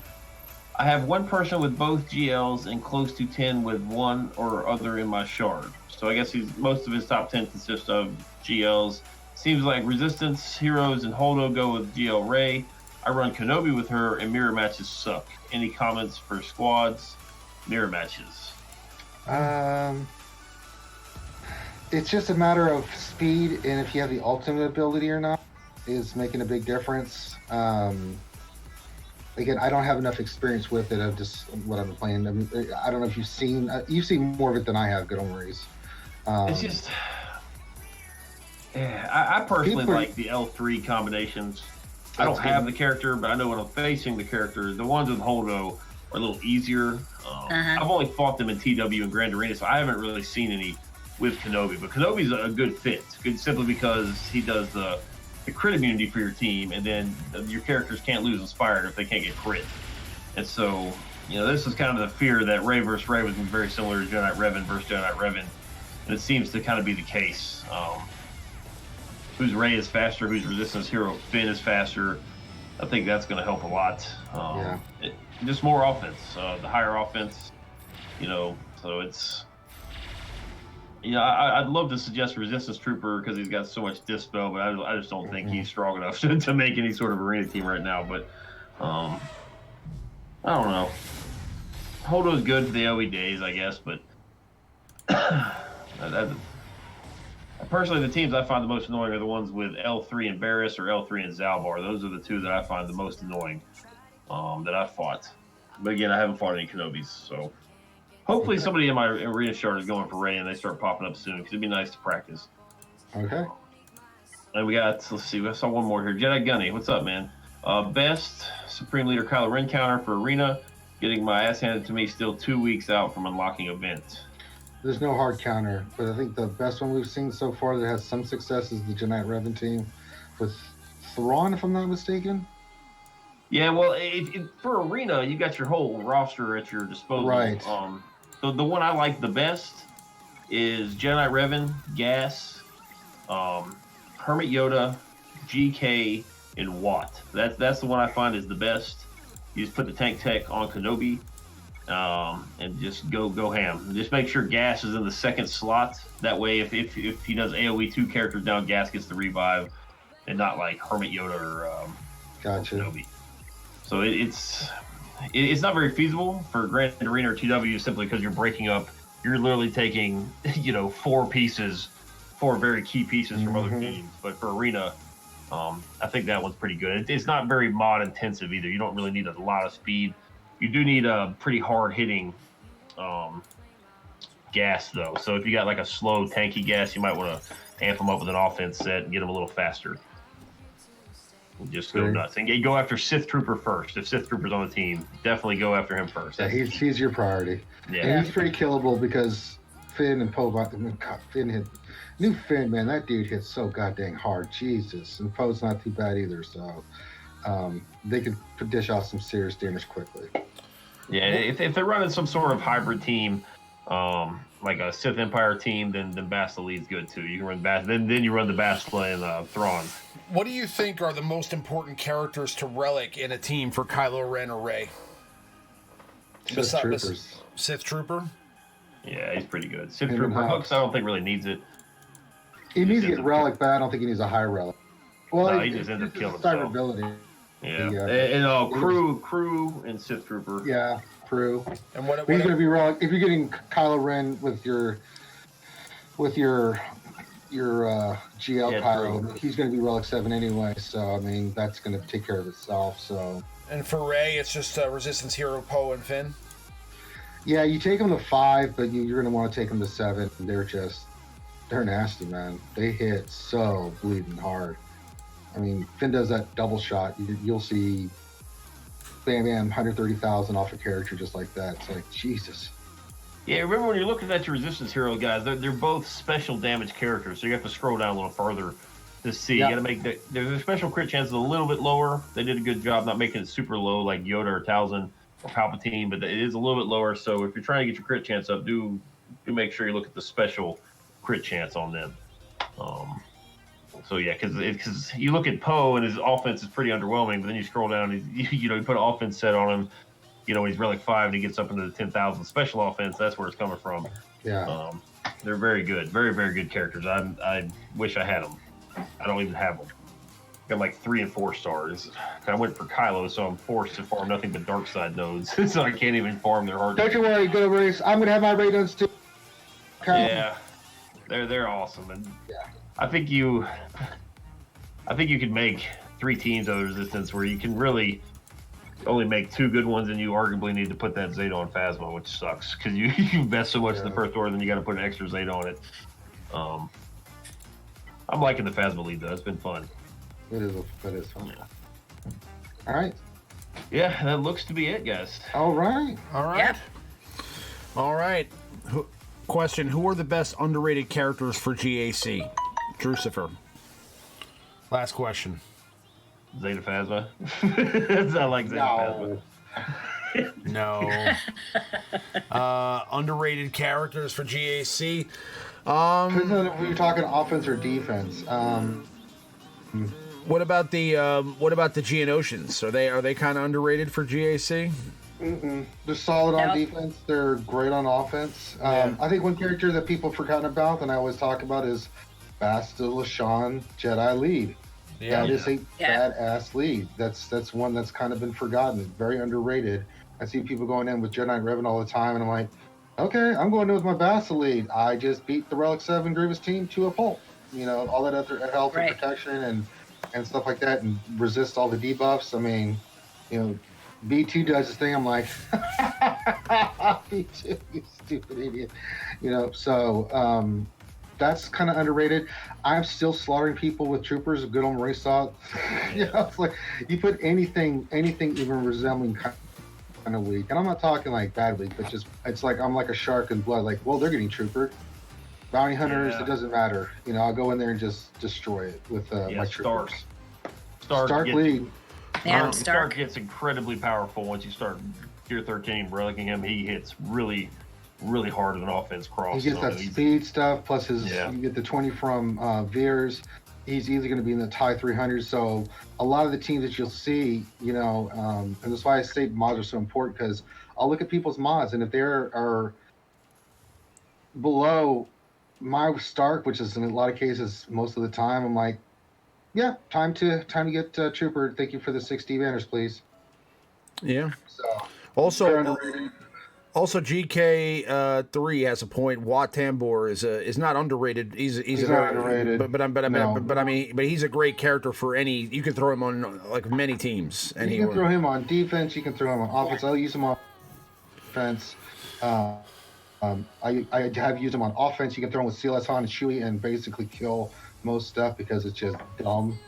I have one person with both GLs and close to 10 with one or other in my shard. So I guess most of his top 10 consists of GLs. Seems like Resistance, Heroes, and Holdo go with GL Rey. I run Kenobi with her, and mirror matches suck. Any comments for squads? Mirror matches. It's just a matter of speed, and if you have the ultimate ability or not is making a big difference. again, I don't have enough experience with it. Of just what I'm playing. I mean, I don't know if you've seen more of it than I have. Good on Maurice. It's just, yeah, I personally like the L3 combinations. I don't have the character, but I know when I'm facing the character, the ones with Holdo are a little easier. I've only fought them in TW and Grand Arena, so I haven't really seen any with Kenobi. But Kenobi's a good fit, good simply because he does the crit immunity for your team, and then your characters can't lose Inspired if they can't get crit. And so, this is kind of the fear that Rey versus Rey was very similar to Jedi Knight Revan versus Jedi Knight Revan, and it seems to kind of be the case. Whose Rey is faster, whose Resistance hero Finn is faster. I think that's going to help a lot. Just more offense, the higher offense, so it's, I'd love to suggest Resistance Trooper because he's got so much dispel, but I just don't think he's strong enough to make any sort of arena team right now. But I don't know. Holdo's good for the OE days, I guess, but personally, the teams I find the most annoying are the ones with L3 and Barris or L3 and Zalbar. Those are the two that I find the most annoying that I've fought. But again, I haven't fought any Kenobis, so hopefully somebody in my arena shard is going for Rey and they start popping up soon because it'd be nice to practice. Okay. And we got, let's see, I saw one more here. Jedi Gunny, what's up, man? Best Supreme Leader Kylo Ren counter for arena. Getting my ass handed to me still 2 weeks out from unlocking event. There's no hard counter, but I think the best one we've seen so far that has some success is the Jedi Knight Revan team with Thrawn, if I'm not mistaken. Yeah, well, for arena, you got your whole roster at your disposal. Right. The one I like the best is Jedi Knight Revan, Gas, Hermit Yoda, GK, and Watt. That's the one I find is the best. You just put the tank tech on Kenobi. And just go ham. Just make sure Gas is in the second slot. That way, if he does AoE 2 characters down, Gas gets the revive, and not like Hermit Yoda or Gotcha. Kenobi. So it's not very feasible for Grand Arena or TW simply because you're breaking up. You're literally taking 4 very key pieces from other teams. But for arena, I think that one's pretty good. It's not very mod intensive either. You don't really need a lot of speed. You do need a pretty hard-hitting Gas, though. So if you got like a slow, tanky Gas, you might want to amp them up with an offense set and get them a little faster. And just go nuts. And go after Sith Trooper first. If Sith Trooper's on the team, definitely go after him first. Yeah, he's your priority. Yeah. And he's pretty killable because Finn and Poe, new Finn, man, that dude hits so goddamn hard. Jesus. And Poe's not too bad either, so they can dish off some serious damage quickly. Yeah, if they're running some sort of hybrid team, like a Sith Empire team, then Bastila leads good too. You can run then you run the Bastila and Thrawn. What do you think are the most important characters to relic in a team for Kylo Ren or Rey? Sith Trooper? Yeah, he's pretty good. Sith Trooper Hooks, I don't think really needs it. He needs to get relic, but I don't think he needs a high relic. Well, he just ends up killing himself. Yeah, and crew and Sith Trooper. Yeah, crew. And what he's going to be relic if you're getting Kylo Ren with your GL Kylo. He's going to be relic 7 anyway, so I mean that's going to take care of itself. So. And for Rey, it's just Resistance hero Poe and Finn. Yeah, you take them to 5, but you're going to want to take them to 7. They're nasty, man. They hit so bleeding hard. I mean, Finn does that double shot. You'll see, bam, 130,000 off a character just like that. It's like, Jesus. Yeah, remember when you're looking at your Resistance hero guys, they're both special damage characters, so you have to scroll down a little further to see. You got to make their special crit chances a little bit lower. They did a good job not making it super low like Yoda or Talzin or Palpatine, but it is a little bit lower. So if you're trying to get your crit chance up, do make sure you look at the special crit chance on them. So yeah, because you look at Poe and his offense is pretty underwhelming, but then you scroll down, and you put an offense set on him. He's relic 5 and he gets up into the 10,000 special offense. That's where it's coming from. Yeah. They're very good, very very good characters. I wish I had them. I don't even have them. Got like 3 and 4 stars. I went for Kylo, so I'm forced to farm nothing but dark side nodes, so I can't even farm their hard. Don't you worry, go Maurice. I'm gonna have my Raidens too. Yeah, they're awesome, and I think you could make 3 teams of the Resistance where you can really only make 2 good ones, and you arguably need to put that Zeta on Phasma, which sucks because you invest so much in the first order, then you got to put an extra Zeta on it. I'm liking the Phasma lead though; it's been fun. It is fun. Yeah. All right. Yeah, that looks to be it, guys. All right. Yep. All right. Question: who are the best underrated characters for GAC? Drucifer. Last question. Zeta Phasma. I like Zeta Phasma. No. Underrated characters for GAC. Depends on if you're talking offense or defense. What about the Geonosians? Are they kind of underrated for GAC? They're solid on Nope. defense. They're great on offense. Yeah. I think one character that people have forgotten about, and I always talk about, is Bastila Shan Jedi lead. Yeah. That is a Yeah. badass lead. That's one that's kind of been forgotten. Very underrated. I see people going in with Jedi Knight Revan all the time, and I'm like, okay, I'm going in with my Bastila lead. I just beat the Relic 7 Grievous team to a pulp. You know, all that other health Right. and protection and stuff like that, and resist all the debuffs. I mean, you know, B2 does his thing. I'm like, B2, you stupid idiot. You know, so that's kind of underrated. I'm still slaughtering people with troopers. Good old Maurice saw it. You know, it's like you put anything even resembling kind of weak, and I'm not talking like bad weak, but just it's like I'm like a shark in blood. Like, well, they're getting troopered. Bounty hunters, Yeah. It doesn't mater. You know, I'll go in there and just destroy it with my troopers. Stark gets, lead. Yeah, Stark Stark. gets incredibly powerful once you start Tier 13 relicking him. He hits really, really hard in an offense cross. He gets so that he's- speed stuff, plus his Yeah. you get the 20 from Veers. He's either going to be in the tie 300. So a lot of the teams that you'll see, you know, and that's why I say mods are so important, because I'll look at people's mods, and if they are below my Stark, which is in a lot of cases most of the time, I'm like, yeah, time to get Trooper. Thank you for the 60 banners, please. Yeah. So Also, they're underrated. Also, GK3 has a point. Wat Tambor is not underrated. He's a not very, underrated. but he's a great character for any. You can throw him on like many teams, and You can throw him on defense. You can throw him on offense. I'll use him on defense. I have used him on offense. You can throw him with CLS Han and Chewie and basically kill most stuff because it's just dumb.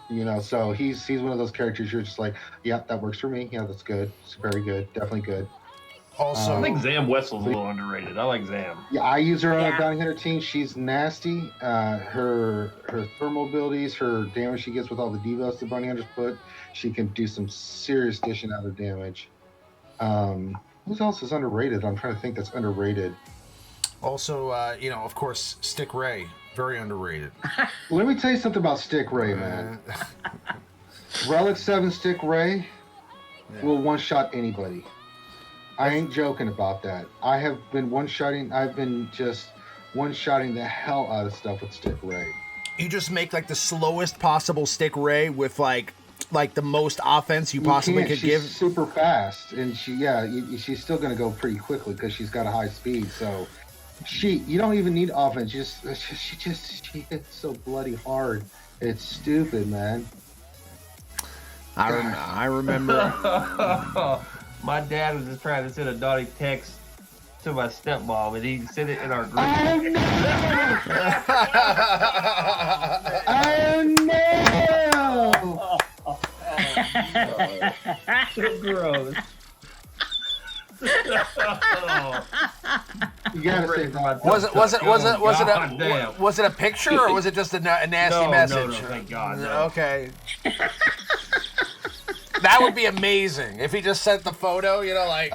You know, so he's one of those characters you're just like, yeah, that works for me. Yeah, that's good. It's very good. Definitely good. Also, I think Zam Wessel's a little underrated. I like Zam. Yeah, I use her on Yeah. a bounty hunter team. She's nasty. Her thermal abilities, her damage she gets with all the debuffs the bounty hunters put, she can do some serious dishing out of damage. Who else is underrated? I'm trying to think that's underrated. also, of course, Stick Ray, very underrated. Let me tell you something about Stick Ray, man. Relic 7 Stick Ray will one-shot anybody. I ain't joking about that. I've been just one-shotting the hell out of stuff with Stick Ray. You just make like the slowest possible Stick Ray with like the most offense you possibly could She's give. super fast, and she's still going to go pretty quickly because she's got a high speed. So you don't even need offense. She hits so bloody hard. It's stupid, man. I remember. My dad was just trying to send a naughty text to my stepmom, and he sent it in our group. Oh no! So gross. You gotta say that. Was it a picture or was it just a nasty message? No, thank God. No. Okay. That would be amazing if he just sent the photo. Like.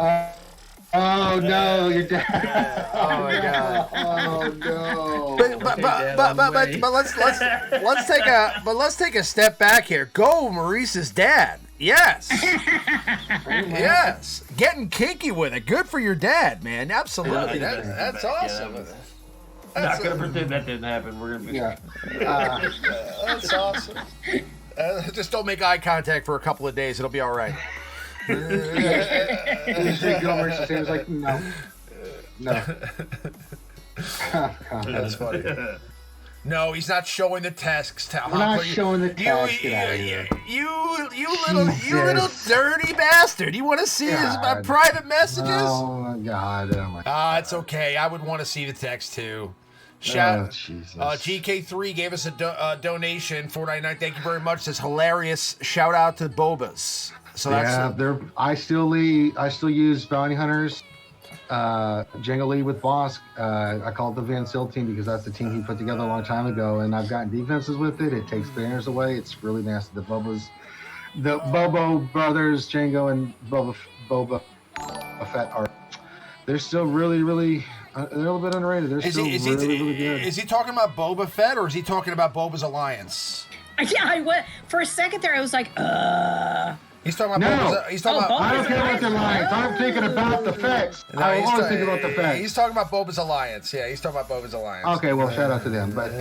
Oh no, your dad. Oh my God. Oh no. But let's take a step back here. Go, Maurice's dad. Yes. Yes. Getting kinky with it. Good for your dad, man. Absolutely. That's awesome. Not gonna pretend that didn't happen. We're gonna be. Yeah. That's awesome. Just don't make eye contact for a couple of days. It'll be all right. He's like, no. That's funny. No, he's not showing the text. We're not showing the text. Get out of here. You little dirty bastard. You want to see his private messages? Oh my God. Oh my It's okay. I would want to see the text too. Jesus. GK3 gave us a donation, $4.99. Thank you very much. Says hilarious. Shout out to Bobas. So that's I still use Bounty Hunters. Django Lee with Boss. I call it the Van Sil team because that's the team he put together a long time ago, and I've gotten defenses with it. It takes banners away. It's really nasty. The Bobo brothers, Django and Boba Fett they're still really, really they're a little bit underrated. They're still really good. Is he talking about Boba Fett or is he talking about Boba's Alliance? Yeah, for a second there I was like, He's talking about Boba's. I don't care about the Alliance. I'm thinking about the Fets. I always think about the Fets. He's talking about Boba's Alliance. Yeah, he's talking about Boba's Alliance. Okay, well, shout out to them. But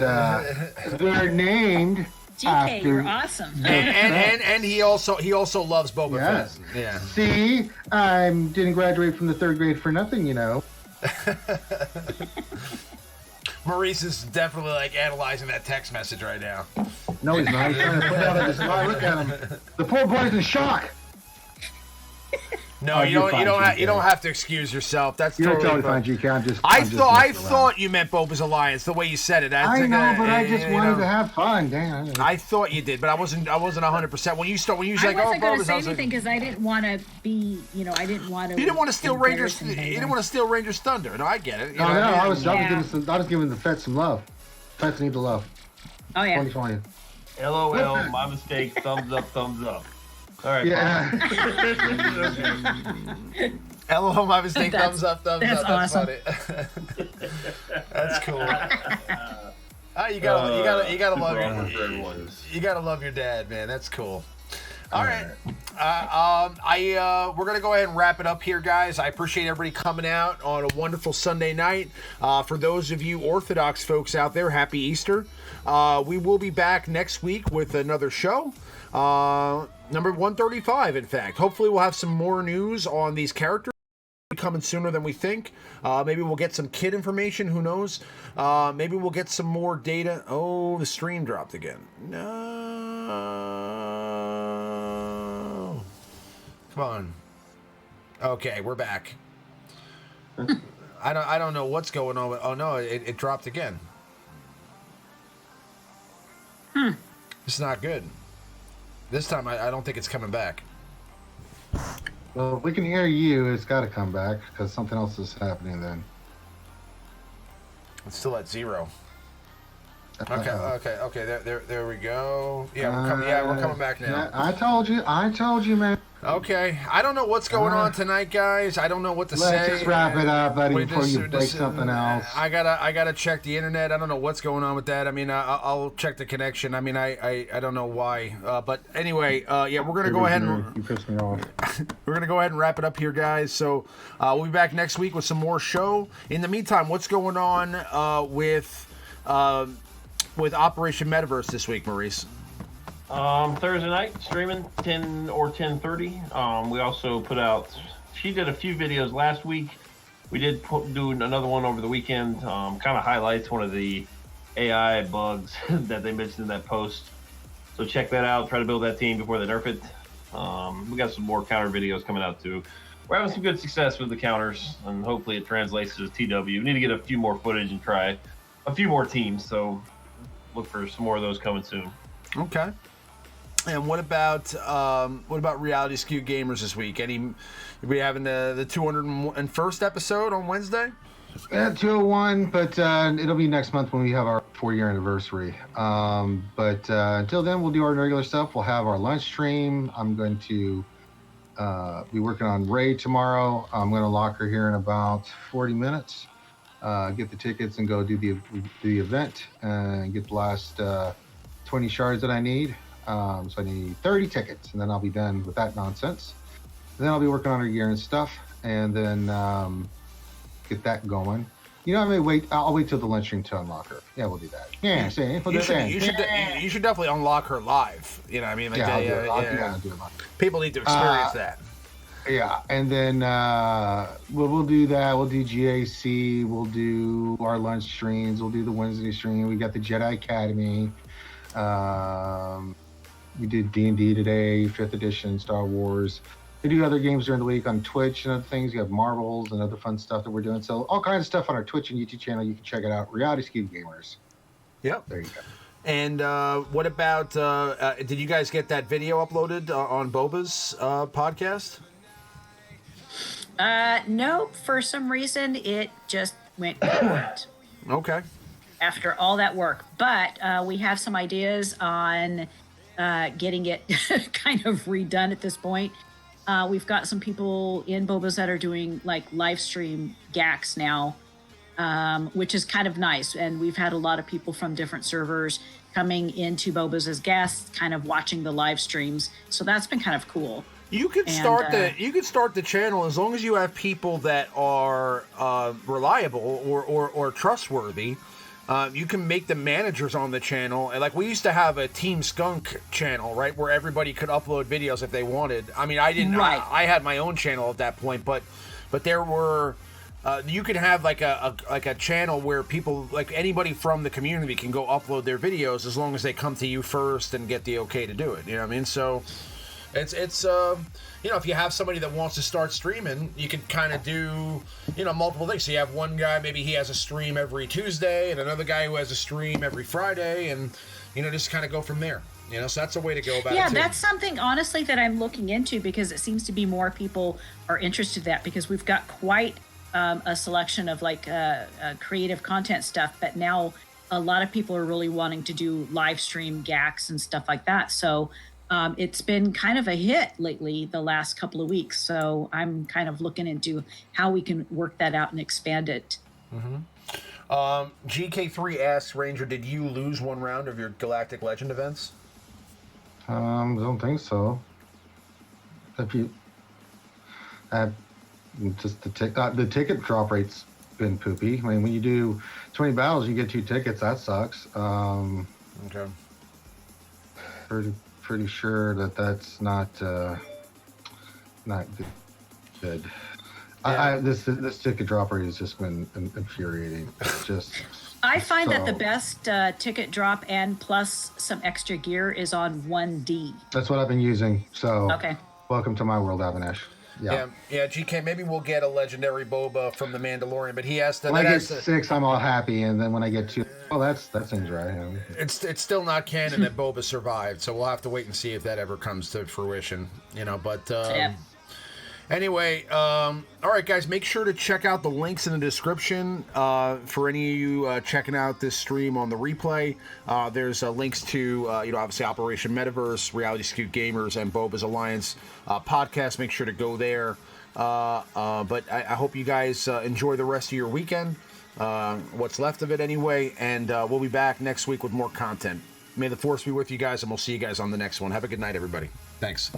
they're named GK, you're awesome. And he also loves Boba Fett. Yeah. See, I didn't graduate from the 3rd grade for nothing, you know. Maurice is definitely like analyzing that text message right now. No, he's not. He's trying to put out of his lie. Look at him. The poor boy's in shock. No, you don't have to excuse yourself. That's You're totally fine, GK. I thought you meant Boba's Alliance the way you said it. I know, but I just wanted to have fun. Damn. I thought you did, but I wasn't 100%. When you was like, I wasn't going to say anything because I didn't want to be, I didn't want to. You didn't want to steal Rangers. You didn't want to steal Rangers' thunder. No, I get it. I was giving the Feds some love. Feds need the love. Oh yeah. 2020. LOL, my mistake. Thumbs up, thumbs up. All right. Yeah. LOL, my mistake. Thumbs up, thumbs up. That's awesome. Funny. That's cool. You gotta love your dad, man. That's cool. All right. We're gonna go ahead and wrap it up here, guys. I appreciate everybody coming out on a wonderful Sunday night. For those of you Orthodox folks out there, happy Easter. We will be back next week with another show. Number 135, in fact. Hopefully we'll have some more news on these characters coming sooner than we think. Maybe we'll get some kid information. Who knows? Maybe we'll get some more data. Oh, the stream dropped again. No. Come on. Okay, we're back. I don't know what's going on. Oh no, it dropped again. It's not good. This time, I don't think it's coming back. Well, if we can hear you, it's got to come back because something else is happening then. It's still at 0. Okay. There we go. Yeah, we're coming back now. Yeah, I told you, man. Okay, I don't know what's going on tonight, guys. I don't know what to say. Let's just wrap it up, buddy, before you break something else. I gotta check the internet. I don't know what's going on with that. I mean, I'll check the connection. I mean, I don't know why. But anyway, yeah, we're gonna go ahead and you pissed me off. We're gonna go ahead and wrap it up here, guys. So we'll be back next week with some more show. In the meantime, what's going on with Operation Metaverse this week, Maurice? Thursday night streaming 10 or 10:30. We also put out. She did a few videos last week. We did do another one over the weekend. Kind of highlights one of the AI bugs that they mentioned in that post. So check that out. Try to build that team before they nerf it. We got some more counter videos coming out too. We're having some good success with the counters, and hopefully it translates to TW. We need to get a few more footage and try a few more teams. So look for some more of those coming soon. Okay. And what about Reality Skewed Gamers this week? Are we having the 201st episode on Wednesday? Yeah, 201, but it'll be next month when we have our 4-year anniversary. But until then, we'll do our regular stuff. We'll have our lunch stream. I'm going to be working on Ray tomorrow. I'm going to lock her here in about 40 minutes, get the tickets, and go do the event and get the last 20 shards that I need. So I need 30 tickets, and then I'll be done with that nonsense. Then I'll be working on her gear and stuff, and then get that going. I'll wait till the lunch stream to unlock her. Yeah, we'll do that. Yeah, you should definitely unlock her live. You know what I mean? Like, I'll do it. People need to experience that. Yeah, and then we'll do that. We'll do GAC. We'll do our lunch streams. We'll do the Wednesday stream. We got the Jedi Academy. We did D&D today, 5th edition, Star Wars. We do other games during the week on Twitch and other things. We have Marvels and other fun stuff that we're doing. So all kinds of stuff on our Twitch and YouTube channel. You can check it out. Reality Skewed Gamers. Yep. There you go. And what about, did you guys get that video uploaded on Boba's podcast? No, for some reason it just went quiet. Okay. After all that work. But we have some ideas on getting it kind of redone at this point. We've got some people in Boba's that are doing like live stream GACs now, which is kind of nice. And we've had a lot of people from different servers coming into Boba's as guests, kind of watching the live streams. So that's been kind of cool. You could start the channel as long as you have people that are reliable or trustworthy. You can make them managers on the channel, and like we used to have a Team Skunk channel, right, where everybody could upload videos if they wanted. I mean, I didn't. Right. I had my own channel at that point, but there were. You could have like a channel where people, like anybody from the community, can go upload their videos as long as they come to you first and get the okay to do it. You know what I mean? So it's you know, if you have somebody that wants to start streaming, you can kind of do, you know, multiple things. So you have one guy, maybe he has a stream every Tuesday, and another guy who has a stream every Friday, and, you know, just kind of go from there. You know, so that's a way to go about it. Yeah, too. that's something, honestly, that I'm looking into, because it seems to be more people are interested in that, because we've got quite a selection of like creative content stuff, but now a lot of people are really wanting to do live stream GACs and stuff like that. So it's been kind of a hit lately, the last couple of weeks. So I'm kind of looking into how we can work that out and expand it. Mm-hmm. GK3 asks, Ranger, did you lose one round of your Galactic Legend events? Don't think so. If you just the ticket drop rate's been poopy. I mean, when you do 20 battles, you get 2 tickets. That sucks. Okay. Pretty sure that's not good. Yeah. This ticket drop rate has just been infuriating. Just I find that the best ticket drop and plus some extra gear is on 1D. That's what I've been using. So Okay. Welcome to my world, Avinash. Yeah, GK, maybe we'll get a legendary Boba from the Mandalorian, but he has to... When I get 6, I'm all happy, and then when I get 2, that seems right. It's still not canon that Boba survived, so we'll have to wait and see if that ever comes to fruition, you know, but... Anyway, all right, guys, make sure to check out the links in the description for any of you checking out this stream on the replay. There's links to, you know, obviously Operation Metaverse, Reality Skewed Gamers, and Boba's Alliance podcast. Make sure to go there. But I hope you guys enjoy the rest of your weekend, what's left of it anyway, and we'll be back next week with more content. May the Force be with you guys, and we'll see you guys on the next one. Have a good night, everybody. Thanks.